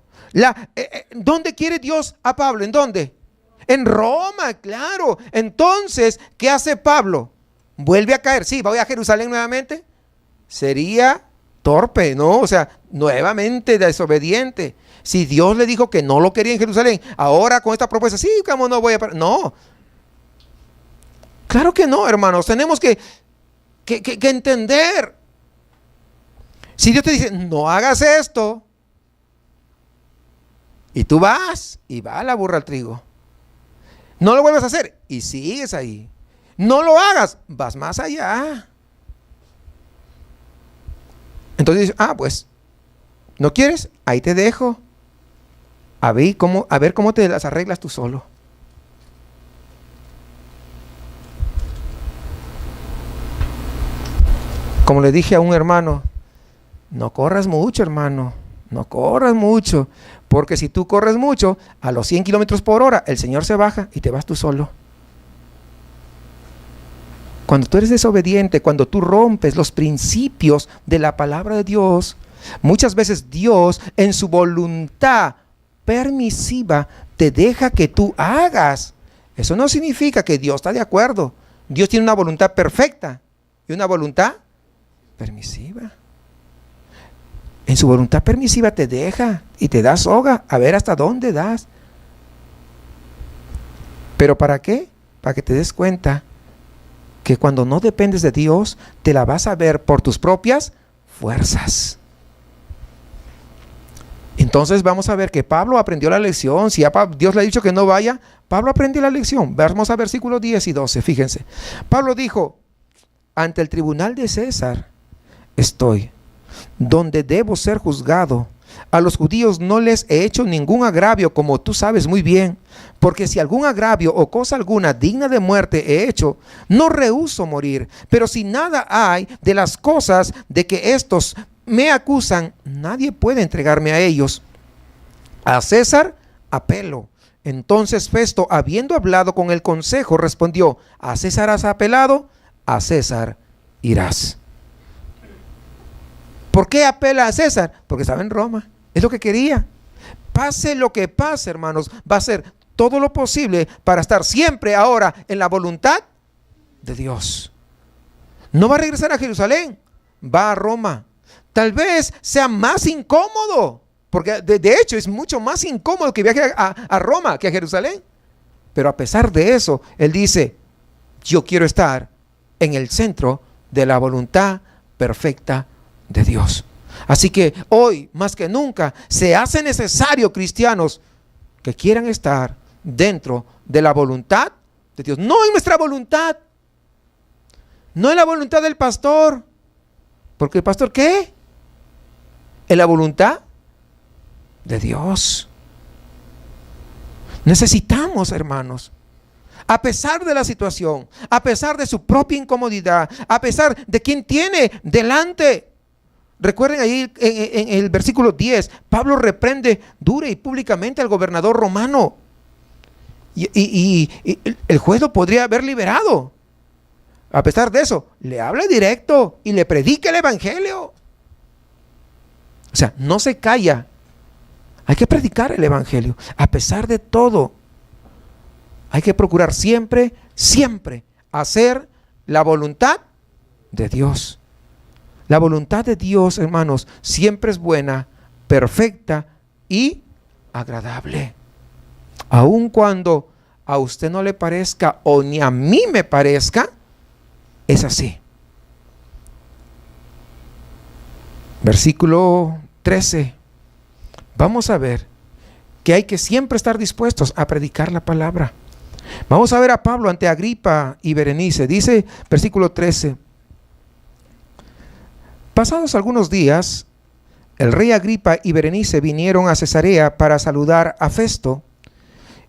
¿Dónde quiere Dios a Pablo? ¿En dónde? En Roma, claro. Entonces, ¿qué hace Pablo? Vuelve a caer. Sí, voy a Jerusalén nuevamente. Sería torpe, ¿no? O sea, nuevamente desobediente. Si Dios le dijo que no lo quería en Jerusalén, ahora con esta propuesta, sí, ¿cómo no voy a...? No. Claro que no, hermanos. Tenemos que entender. Si Dios te dice, no hagas esto, y tú vas, y va la burra al trigo, no lo vuelves a hacer, y sigues ahí. No lo hagas, vas más allá. Entonces dices, pues, ¿no quieres? Ahí te dejo. A ver cómo te las arreglas tú solo. Como le dije a un hermano, no corras mucho, hermano, no corras mucho, porque si tú corres mucho, a los 100 kilómetros por hora, el Señor se baja y te vas tú solo. Cuando tú eres desobediente, cuando tú rompes los principios de la palabra de Dios, muchas veces Dios en su voluntad permisiva te deja que tú hagas. Eso no significa que Dios está de acuerdo. Dios tiene una voluntad perfecta y una voluntad permisiva. En su voluntad permisiva te deja y te da soga a ver hasta dónde das. ¿Pero para qué? Para que te des cuenta que cuando no dependes de Dios, te la vas a ver por tus propias fuerzas. Entonces vamos a ver que Pablo aprendió la lección. Si Dios le ha dicho que no vaya, Pablo aprendió la lección. Vamos a versículos 10 y 12, fíjense. Pablo dijo: ante el tribunal de César estoy, donde debo ser juzgado. a los judíos no les he hecho ningún agravio, como tú sabes muy bien, porque si algún agravio o cosa alguna digna de muerte he hecho, no rehúso morir. Pero si nada hay de las cosas de que estos me acusan, nadie puede entregarme a ellos. A César apelo. Entonces Festo, habiendo hablado con el consejo, respondió: ¿a César has apelado? A César irás. ¿Por qué apela a César? Porque estaba en Roma. Es lo que quería. Pase lo que pase, hermanos, va a hacer todo lo posible para estar siempre ahora en la voluntad de Dios. No va a regresar a Jerusalén, va a Roma. Tal vez sea más incómodo, porque de hecho es mucho más incómodo que viaje a Roma que a Jerusalén. Pero a pesar de eso, él dice: yo quiero estar en el centro de la voluntad perfecta de Dios. Así que hoy, más que nunca, se hace necesario, cristianos, que quieran estar dentro de la voluntad de Dios. No en nuestra voluntad, no en la voluntad del pastor. Porque el pastor, ¿qué? En la voluntad de Dios. Necesitamos, hermanos, a pesar de la situación, a pesar de su propia incomodidad, a pesar de quien tiene delante. Recuerden ahí en el versículo 10, Pablo reprende dura y públicamente al gobernador romano. Y el juez lo podría haber liberado. A pesar de eso, le habla directo y le predica el evangelio. O sea, no se calla. Hay que predicar el evangelio. A pesar de todo, hay que procurar siempre, siempre hacer la voluntad de Dios. La voluntad de Dios, hermanos, siempre es buena, perfecta y agradable. Aun cuando a usted no le parezca o ni a mí me parezca, es así. Versículo 13. Vamos a ver que hay que siempre estar dispuestos a predicar la palabra. Vamos a ver a Pablo ante Agripa y Berenice. Dice versículo 13. Pasados algunos días, el rey Agripa y Berenice vinieron a Cesarea para saludar a Festo.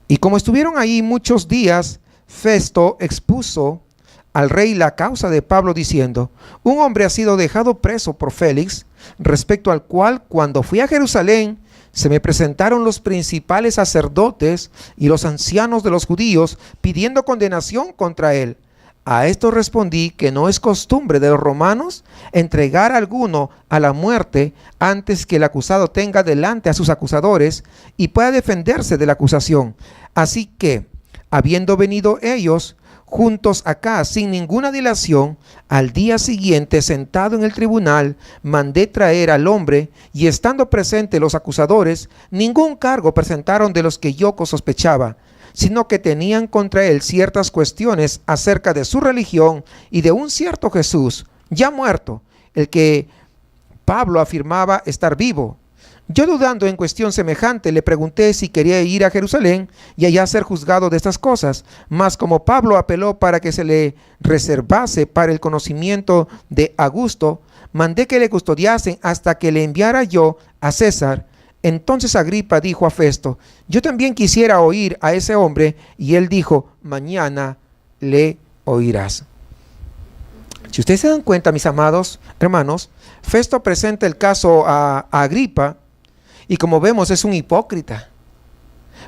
Y como estuvieron ahí muchos días, Festo expuso al rey la causa de Pablo diciendo: un hombre ha sido dejado preso por Félix, respecto al cual cuando fui a Jerusalén se me presentaron los principales sacerdotes y los ancianos de los judíos pidiendo condenación contra él. A esto respondí que no es costumbre de los romanos entregar a alguno a la muerte antes que el acusado tenga delante a sus acusadores y pueda defenderse de la acusación. Así que, habiendo venido ellos juntos acá sin ninguna dilación, al día siguiente, sentado en el tribunal, mandé traer al hombre, y estando presentes los acusadores, ningún cargo presentaron de los que yo sospechaba, sino que tenían contra él ciertas cuestiones acerca de su religión y de un cierto Jesús, ya muerto, el que Pablo afirmaba estar vivo. Yo, dudando en cuestión semejante, le pregunté si quería ir a Jerusalén y allá ser juzgado de estas cosas. Mas como Pablo apeló para que se le reservase para el conocimiento de Augusto, mandé que le custodiasen hasta que le enviara yo a César. Entonces Agripa dijo a Festo: yo también quisiera oír a ese hombre. Y él dijo: mañana le oirás. Si ustedes se dan cuenta, mis amados hermanos, Festo presenta el caso a Agripa, y como vemos es un hipócrita.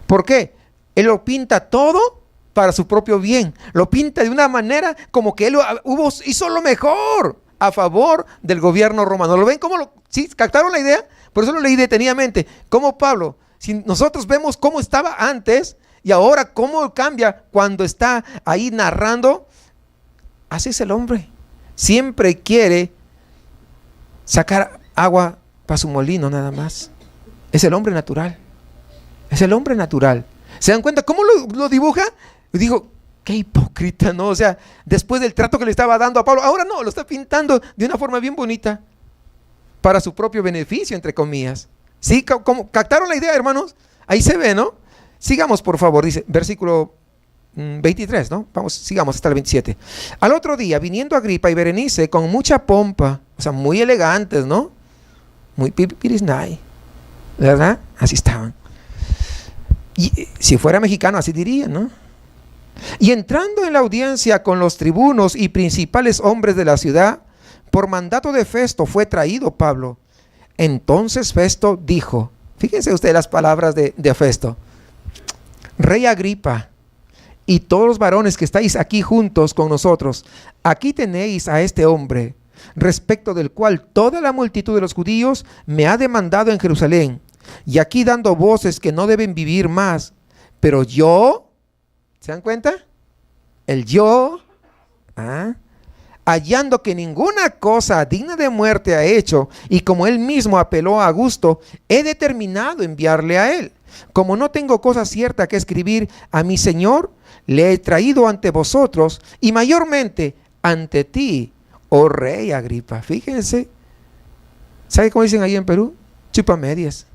¿Por qué? Él lo pinta todo para su propio bien. Lo pinta de una manera como que él hizo lo mejor a favor del gobierno romano. ¿Lo ven? ¿Sí? ¿Captaron la idea? Por eso lo leí detenidamente. Como Pablo, si nosotros vemos cómo estaba antes y ahora cómo cambia cuando está ahí narrando, así es el hombre. Siempre quiere sacar agua para su molino nada más. Es el hombre natural. Es el hombre natural. ¿Se dan cuenta cómo lo dibuja? Y digo, qué hipócrita, ¿no? O sea, después del trato que le estaba dando a Pablo, ahora no, lo está pintando de una forma bien bonita para su propio beneficio, entre comillas. ¿Sí? ¿Captaron la idea, hermanos? Ahí se ve, ¿no? Sigamos, por favor, dice, versículo 23, ¿no? Vamos, sigamos hasta el 27. Al otro día, viniendo Agripa y Berenice con mucha pompa, o sea, muy elegantes, ¿no? Muy pirisnay. ¿Verdad? Así estaban. Y si fuera mexicano, así diría, ¿no? Y entrando en la audiencia con los tribunos y principales hombres de la ciudad, por mandato de Festo fue traído Pablo. Entonces Festo dijo, fíjense ustedes las palabras de Festo: Rey Agripa y todos los varones que estáis aquí juntos con nosotros, aquí tenéis a este hombre, respecto del cual toda la multitud de los judíos me ha demandado en Jerusalén, y aquí dando voces que no deben vivir más. Pero yo, ¿se dan cuenta? El yo, hallando que ninguna cosa digna de muerte ha hecho, y como él mismo apeló a Augusto, he determinado enviarle a él. Como no tengo cosa cierta que escribir a mi Señor, le he traído ante vosotros, y mayormente ante ti, oh rey Agripa. Fíjense, ¿sabe cómo dicen ahí en Perú? Chupamedias.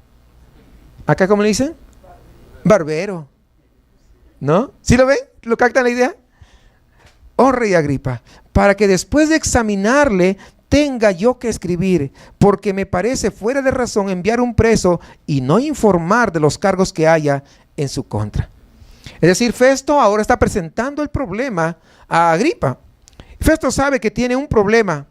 ¿Acá cómo le dicen? Barbero. ¿No? ¿Sí lo ven? ¿Lo captan la idea? Oh rey Agripa, para que después de examinarle tenga yo que escribir, porque me parece fuera de razón enviar un preso y no informar de los cargos que haya en su contra. Es decir, Festo ahora está presentando el problema a Agripa. Festo sabe que tiene un problema.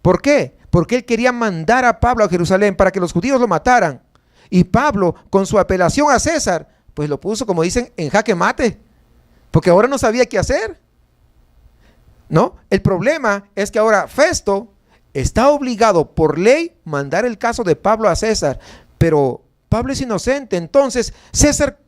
¿Por qué? Porque él quería mandar a Pablo a Jerusalén para que los judíos lo mataran. Y Pablo, con su apelación a César, pues lo puso, como dicen, en jaque mate, porque ahora no sabía qué hacer. ¿No? El problema es que ahora Festo está obligado por ley mandar el caso de Pablo a César, pero Pablo es inocente. Entonces César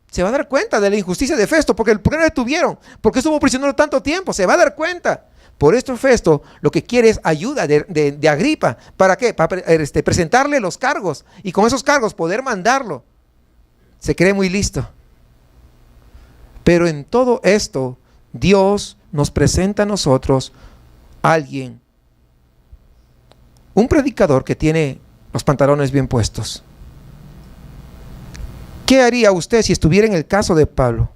se va a dar cuenta de la injusticia de Festo. ¿Por qué lo detuvieron? ¿Por qué estuvo prisionero tanto tiempo? Se va a dar cuenta. Por esto Festo lo que quiere es ayuda de Agripa. ¿Para qué? Para presentarle los cargos y con esos cargos poder mandarlo. Se cree muy listo. Pero en todo esto Dios nos presenta a nosotros a alguien, un predicador que tiene los pantalones bien puestos. ¿Qué haría usted si estuviera en el caso de Pablo?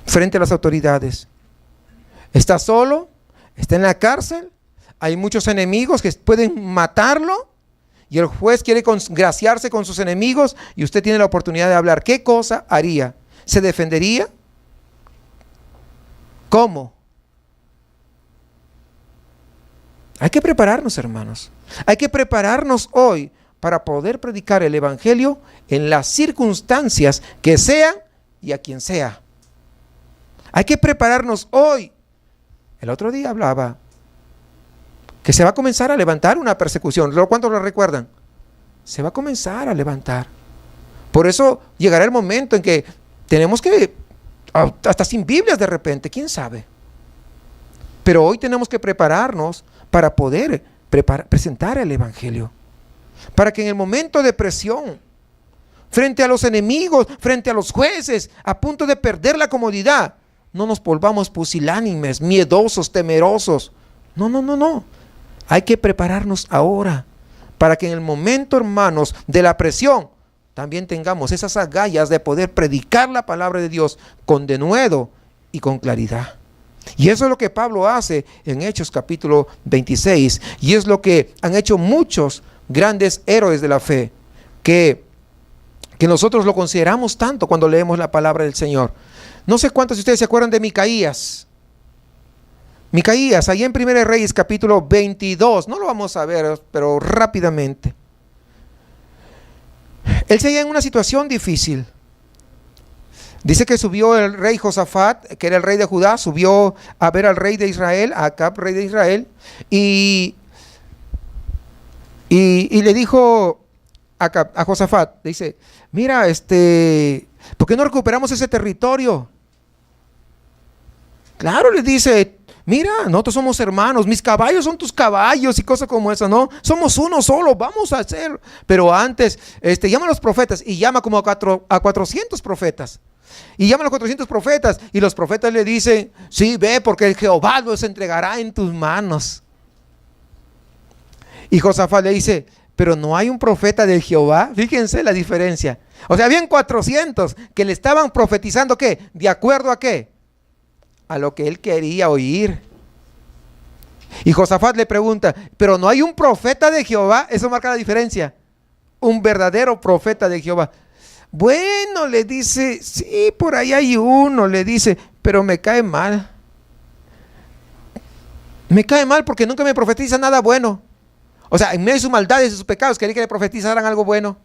Frente a las autoridades. Está solo, está en la cárcel, hay muchos enemigos que pueden matarlo y el juez quiere congraciarse con sus enemigos y usted tiene la oportunidad de hablar. ¿Qué cosa haría? ¿Se defendería? ¿Cómo? Hay que prepararnos, hermanos. Hay que prepararnos hoy para poder predicar el evangelio en las circunstancias que sean y a quien sea. Hay que prepararnos hoy. El otro día hablaba que se va a comenzar a levantar una persecución. ¿Cuántos lo recuerdan? Se va a comenzar a levantar. Por eso llegará el momento en que tenemos que, hasta sin Biblias de repente, quién sabe. Pero hoy tenemos que prepararnos para poder presentar el evangelio. Para que en el momento de presión, frente a los enemigos, frente a los jueces, a punto de perder la comodidad, no nos volvamos pusilánimes, miedosos, temerosos. No. Hay que prepararnos ahora para que en el momento, hermanos, de la presión, también tengamos esas agallas de poder predicar la palabra de Dios con denuedo y con claridad. Y eso es lo que Pablo hace en Hechos capítulo 26. Y es lo que han hecho muchos grandes héroes de la fe, que nosotros lo consideramos tanto cuando leemos la palabra del Señor. No sé cuántos de ustedes se acuerdan de Micaías. Micaías, ahí en 1 Reyes capítulo 22. No lo vamos a ver, pero rápidamente. Él seguía en una situación difícil. Dice que subió el rey Josafat, que era el rey de Judá, subió a ver al rey de Israel, a Acab, rey de Israel, y le dijo a Josafat, dice, mira, ¿por qué no recuperamos ese territorio? Claro, le dice, mira, nosotros somos hermanos, mis caballos son tus caballos y cosas como eso, ¿no? Somos uno solo, vamos a hacer. Pero antes, llama a los profetas y llama como a 400 profetas. Y llama a los 400 profetas y los profetas le dicen, sí, ve, porque Jehová los entregará en tus manos. Y Josafat le dice, pero no hay un profeta de Jehová. Fíjense la diferencia. O sea, habían 400 que le estaban profetizando, ¿qué? ¿De acuerdo a qué? A lo que él quería oír. Y Josafat le pregunta, pero no hay un profeta de Jehová. Eso marca la diferencia. un verdadero profeta de Jehová. Bueno, le dice, sí, por ahí hay uno, le dice, pero me cae mal. Me cae mal porque nunca me profetiza nada bueno. O sea, en medio de sus maldades y sus pecados, quería que le profetizaran algo bueno.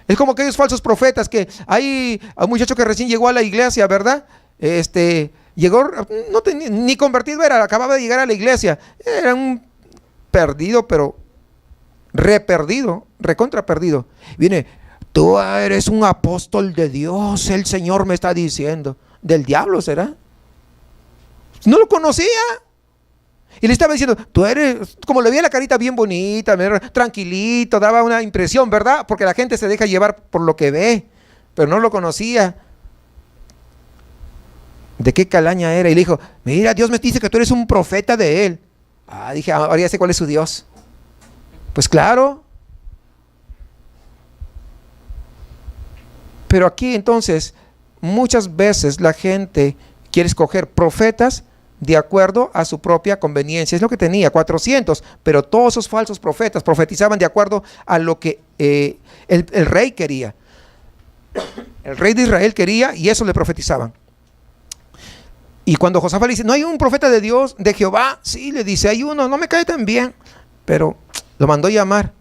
Es como aquellos falsos profetas que hay un muchacho que recién llegó a la iglesia, ¿verdad? Llegó, no tenía, ni convertido era, acababa de llegar a la iglesia. Era un perdido, pero reperdido, recontra perdido. Viene, tú eres un apóstol de Dios, el Señor me está diciendo. ¿Del diablo será? No lo conocía. Y le estaba diciendo, tú eres, como le veía la carita bien bonita, tranquilito, daba una impresión, ¿verdad? Porque la gente se deja llevar por lo que ve, pero no lo conocía. ¿De qué calaña era? Y le dijo, mira, Dios me dice que tú eres un profeta de Él. Dije, ahora ya sé cuál es su Dios. Pues claro. Pero aquí entonces, muchas veces la gente quiere escoger profetas de acuerdo a su propia conveniencia. Es lo que tenía, 400, pero todos esos falsos profetas profetizaban de acuerdo a lo que el rey quería. El rey de Israel quería y eso le profetizaban. Y cuando Josafat le dice, ¿no hay un profeta de Dios, de Jehová? Sí, le dice, hay uno, no me cae tan bien, pero lo mandó llamar.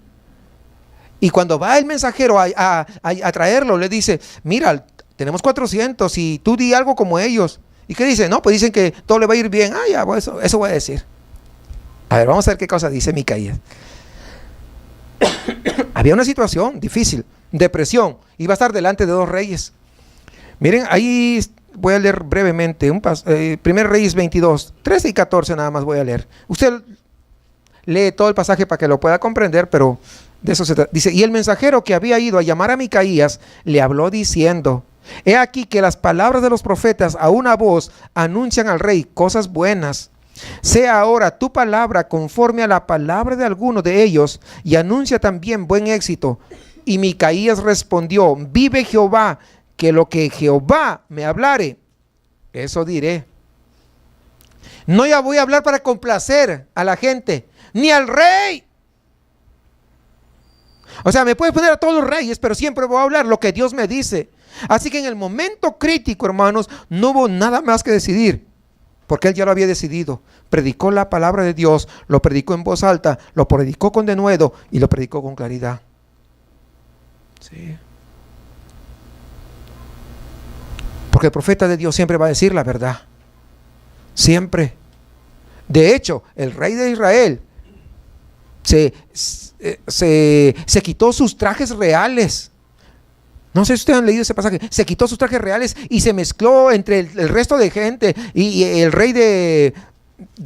Y cuando va el mensajero a traerlo, le dice, mira, tenemos 400 y tú di algo como ellos. ¿Y qué dice? No, pues dicen que todo le va a ir bien. Ya, pues eso voy a decir. A ver, vamos a ver qué cosa dice Micaías. Había una situación difícil, depresión. Iba a estar delante de dos reyes. Miren, ahí voy a leer brevemente. Primer Reyes 22, 13 y 14 nada más voy a leer. Usted lee todo el pasaje para que lo pueda comprender, pero de eso se trata. Dice, y el mensajero que había ido a llamar a Micaías le habló diciendo, he aquí que las palabras de los profetas a una voz anuncian al rey cosas buenas. Sea ahora tu palabra conforme a la palabra de alguno de ellos y anuncia también buen éxito. Y Micaías respondió, vive Jehová, que lo que Jehová me hablare, eso diré. No ya voy a hablar para complacer a la gente, ni al rey. O sea, me puedes poner a todos los reyes, pero siempre voy a hablar lo que Dios me dice. Así que en el momento crítico, hermanos, no hubo nada más que decidir, porque él ya lo había decidido. Predicó la palabra de Dios, lo predicó en voz alta, lo predicó con denuedo y lo predicó con claridad. Sí. Porque el profeta de Dios siempre va a decir la verdad. Siempre. De hecho, el rey de Israel se quitó sus trajes reales. No sé si ustedes han leído ese pasaje. Se quitó sus trajes reales y se mezcló entre el resto de gente. Y el rey de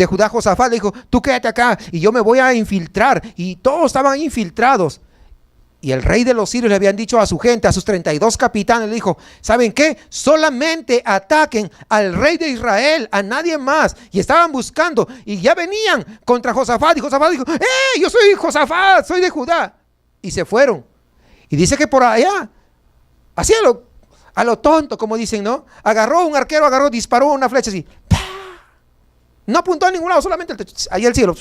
Judá, Josafat, le dijo, tú quédate acá y yo me voy a infiltrar. Y todos estaban infiltrados. Y el rey de los sirios le habían dicho a su gente, a sus 32 capitanes, le dijo, ¿saben qué? Solamente ataquen al rey de Israel, a nadie más. Y estaban buscando y ya venían contra Josafat. Y Josafat dijo, yo soy Josafat, soy de Judá. Y se fueron. Y dice que por allá, así a lo tonto, como dicen, ¿no? Agarró un arquero, disparó una flecha así. ¡Pah! No apuntó a ningún lado, solamente el techo. Ahí el cielo.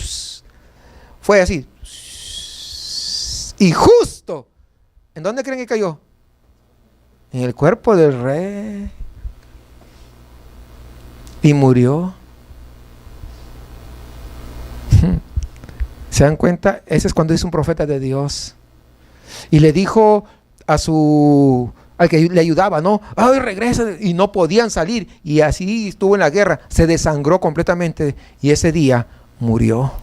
Fue así. Y justo, ¿en dónde creen que cayó? En el cuerpo del rey. Y murió. ¿Se dan cuenta? Ese es cuando es un profeta de Dios. Y le dijo al que le ayudaba, ¿no? ¡Ay, regresa! Y no podían salir. Y así estuvo en la guerra. Se desangró completamente. Y ese día murió.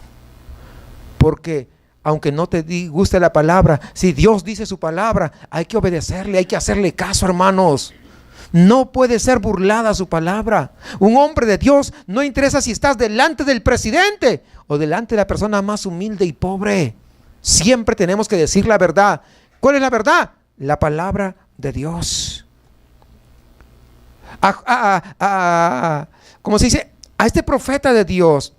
Porque aunque no te guste la palabra, si Dios dice su palabra, hay que obedecerle, hay que hacerle caso, hermanos. No puede ser burlada su palabra. Un hombre de Dios, no interesa si estás delante del presidente o delante de la persona más humilde y pobre. Siempre tenemos que decir la verdad. ¿Cuál es la verdad? La palabra de Dios. ¿Cómo se dice? A este profeta de Dios,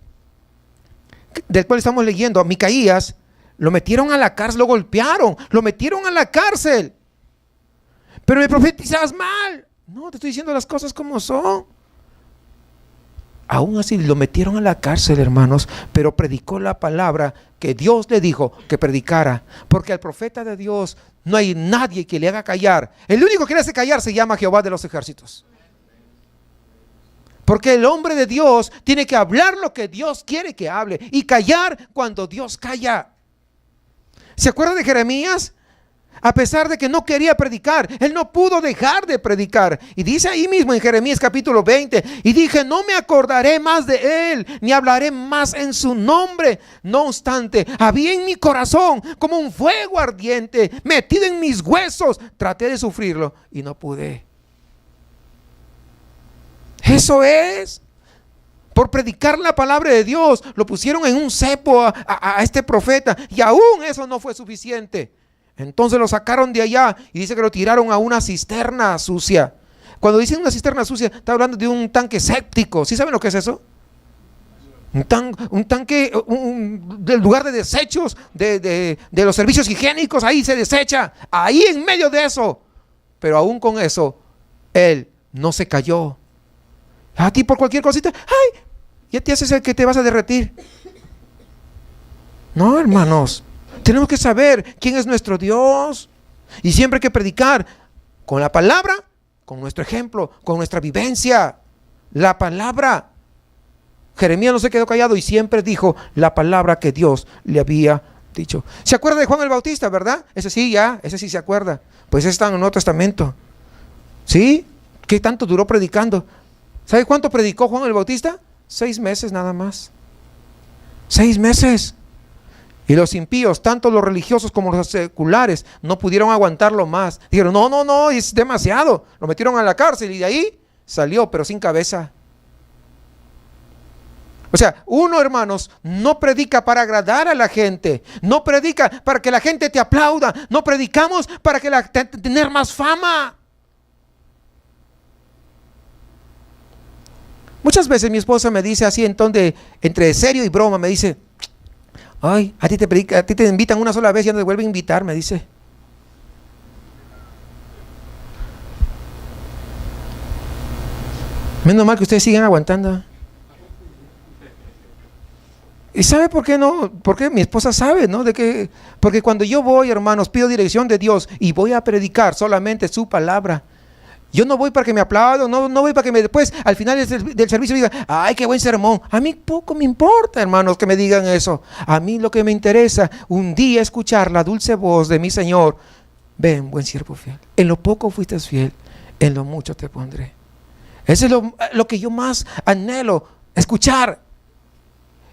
del cual estamos leyendo, a Micaías, lo metieron a la cárcel, lo golpearon, lo metieron a la cárcel. Pero me profetizabas mal. No, te estoy diciendo las cosas como son. Aún así lo metieron a la cárcel, hermanos, pero predicó la palabra que Dios le dijo que predicara. Porque al profeta de Dios no hay nadie que le haga callar. El único que le hace callar se llama Jehová de los ejércitos. Porque el hombre de Dios tiene que hablar lo que Dios quiere que hable y callar cuando Dios calla. ¿Se acuerda de Jeremías? A pesar de que no quería predicar, él no pudo dejar de predicar. Y dice ahí mismo en Jeremías capítulo 20, y dije, no me acordaré más de él, ni hablaré más en su nombre. No obstante, había en mi corazón como un fuego ardiente, metido en mis huesos. Traté de sufrirlo y no pude. Eso es. Por predicar la palabra de Dios, lo pusieron en un cepo a este profeta, y aún eso no fue suficiente. Entonces lo sacaron de allá y dice que lo tiraron a una cisterna sucia. Cuando dicen una cisterna sucia, está hablando de un tanque séptico. ¿Sí saben lo que es eso? Un tanque, del lugar de desechos de los servicios higiénicos. Ahí se desecha, ahí en medio de eso. Pero aún con eso, él no se cayó. A ti por cualquier cosita, ¡ay! Ya te haces el que te vas a derretir. No, hermanos. Tenemos que saber quién es nuestro Dios. Y siempre hay que predicar con la palabra, con nuestro ejemplo, con nuestra vivencia. La palabra. Jeremías no se quedó callado y siempre dijo la palabra que Dios le había dicho. ¿Se acuerda de Juan el Bautista, verdad? Ese sí se acuerda. Pues está en el Nuevo Testamento. ¿Sí? ¿Qué tanto duró predicando? ¿Sabe cuánto predicó Juan el Bautista? 6 meses nada más. 6 meses. Y los impíos, tanto los religiosos como los seculares, no pudieron aguantarlo más. Dijeron, no, es demasiado. Lo metieron a la cárcel y de ahí salió, pero sin cabeza. O sea, uno, hermanos, no predica para agradar a la gente. No predica para que la gente te aplauda. No predicamos para tener más fama. Muchas veces mi esposa me dice así, entonces, entre serio y broma, me dice, ay, a ti te invitan una sola vez y ya no te vuelven a invitar, me dice. Menos mal que ustedes siguen aguantando. ¿Y sabe por qué no? Porque mi esposa sabe, ¿no? Porque cuando yo voy, hermanos, pido dirección de Dios y voy a predicar solamente su palabra. Yo no voy para que me aplaudan, no voy para que después al final del servicio digan, ay, qué buen sermón. A mí poco me importa, hermanos, que me digan eso. A mí lo que me interesa, un día escuchar la dulce voz de mi Señor. Ven, buen siervo fiel. En lo poco fuiste fiel, en lo mucho te pondré. Eso es lo que yo más anhelo, escuchar.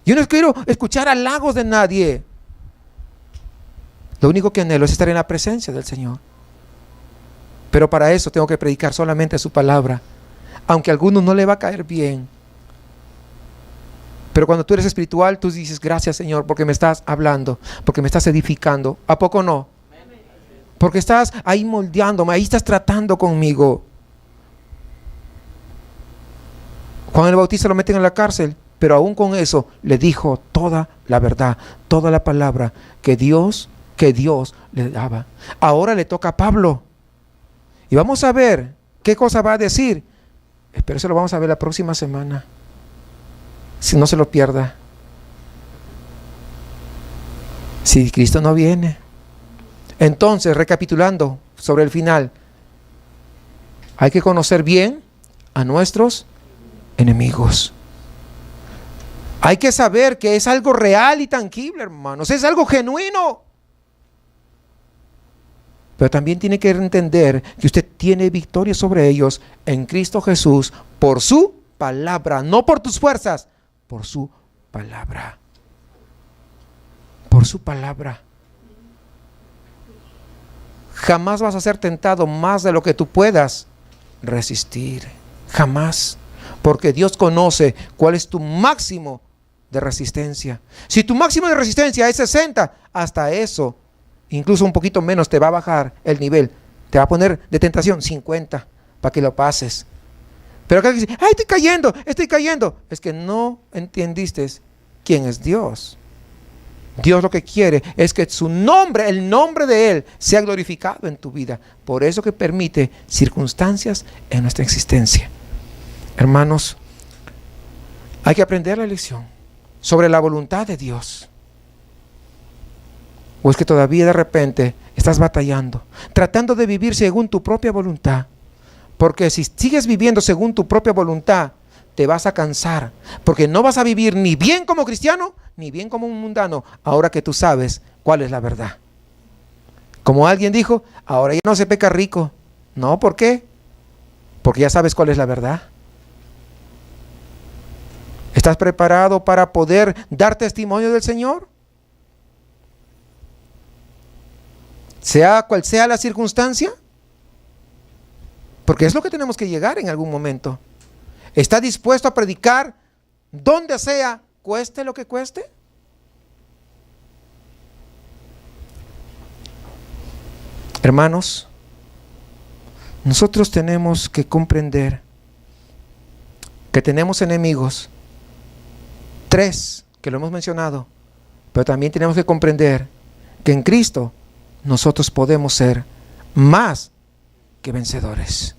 Yo no quiero escuchar halagos de nadie. Lo único que anhelo es estar en la presencia del Señor. Pero para eso tengo que predicar solamente su palabra, aunque a algunos no le va a caer bien. Pero cuando tú eres espiritual, tú dices, gracias Señor, porque me estás hablando, porque me estás edificando. ¿A poco no? Porque estás ahí moldeándome, ahí estás tratando conmigo. Juan el Bautista lo meten en la cárcel, pero aún con eso le dijo toda la verdad, toda la palabra que Dios le daba. Ahora le toca a Pablo. Y vamos a ver qué cosa va a decir. Pero eso lo vamos a ver la próxima semana. Si no se lo pierda. Si Cristo no viene. Entonces, recapitulando sobre el final. Hay que conocer bien a nuestros enemigos. Hay que saber que es algo real y tangible, hermanos. Es algo genuino. Pero también tiene que entender que usted tiene victoria sobre ellos en Cristo Jesús por su palabra, no por tus fuerzas, por su palabra. Por su palabra. Jamás vas a ser tentado más de lo que tú puedas resistir. Jamás. Porque Dios conoce cuál es tu máximo de resistencia. Si tu máximo de resistencia es 60, hasta eso, incluso un poquito menos, te va a bajar el nivel. Te va a poner de tentación 50 para que lo pases. Pero acá dice, ay, estoy cayendo. Es que no entendiste quién es Dios. Dios lo que quiere es que su nombre, el nombre de Él, sea glorificado en tu vida. Por eso que permite circunstancias en nuestra existencia. Hermanos, Hay que aprender la lección sobre la voluntad de Dios. ¿O es que todavía de repente estás batallando, tratando de vivir según tu propia voluntad? Porque si sigues viviendo según tu propia voluntad, te vas a cansar, porque no vas a vivir ni bien como cristiano, ni bien como un mundano, ahora que tú sabes cuál es la verdad. Como alguien dijo, ahora ya no se peca rico. No, ¿por qué? Porque ya sabes cuál es la verdad. ¿Estás preparado para poder dar testimonio del Señor? Sea cual sea la circunstancia. Porque es lo que tenemos que llegar en algún momento. ¿Está dispuesto a predicar donde sea, cueste lo que cueste? Hermanos, nosotros tenemos que comprender que tenemos enemigos, 3 que lo hemos mencionado, pero también tenemos que comprender que en Cristo nosotros podemos ser más que vencedores.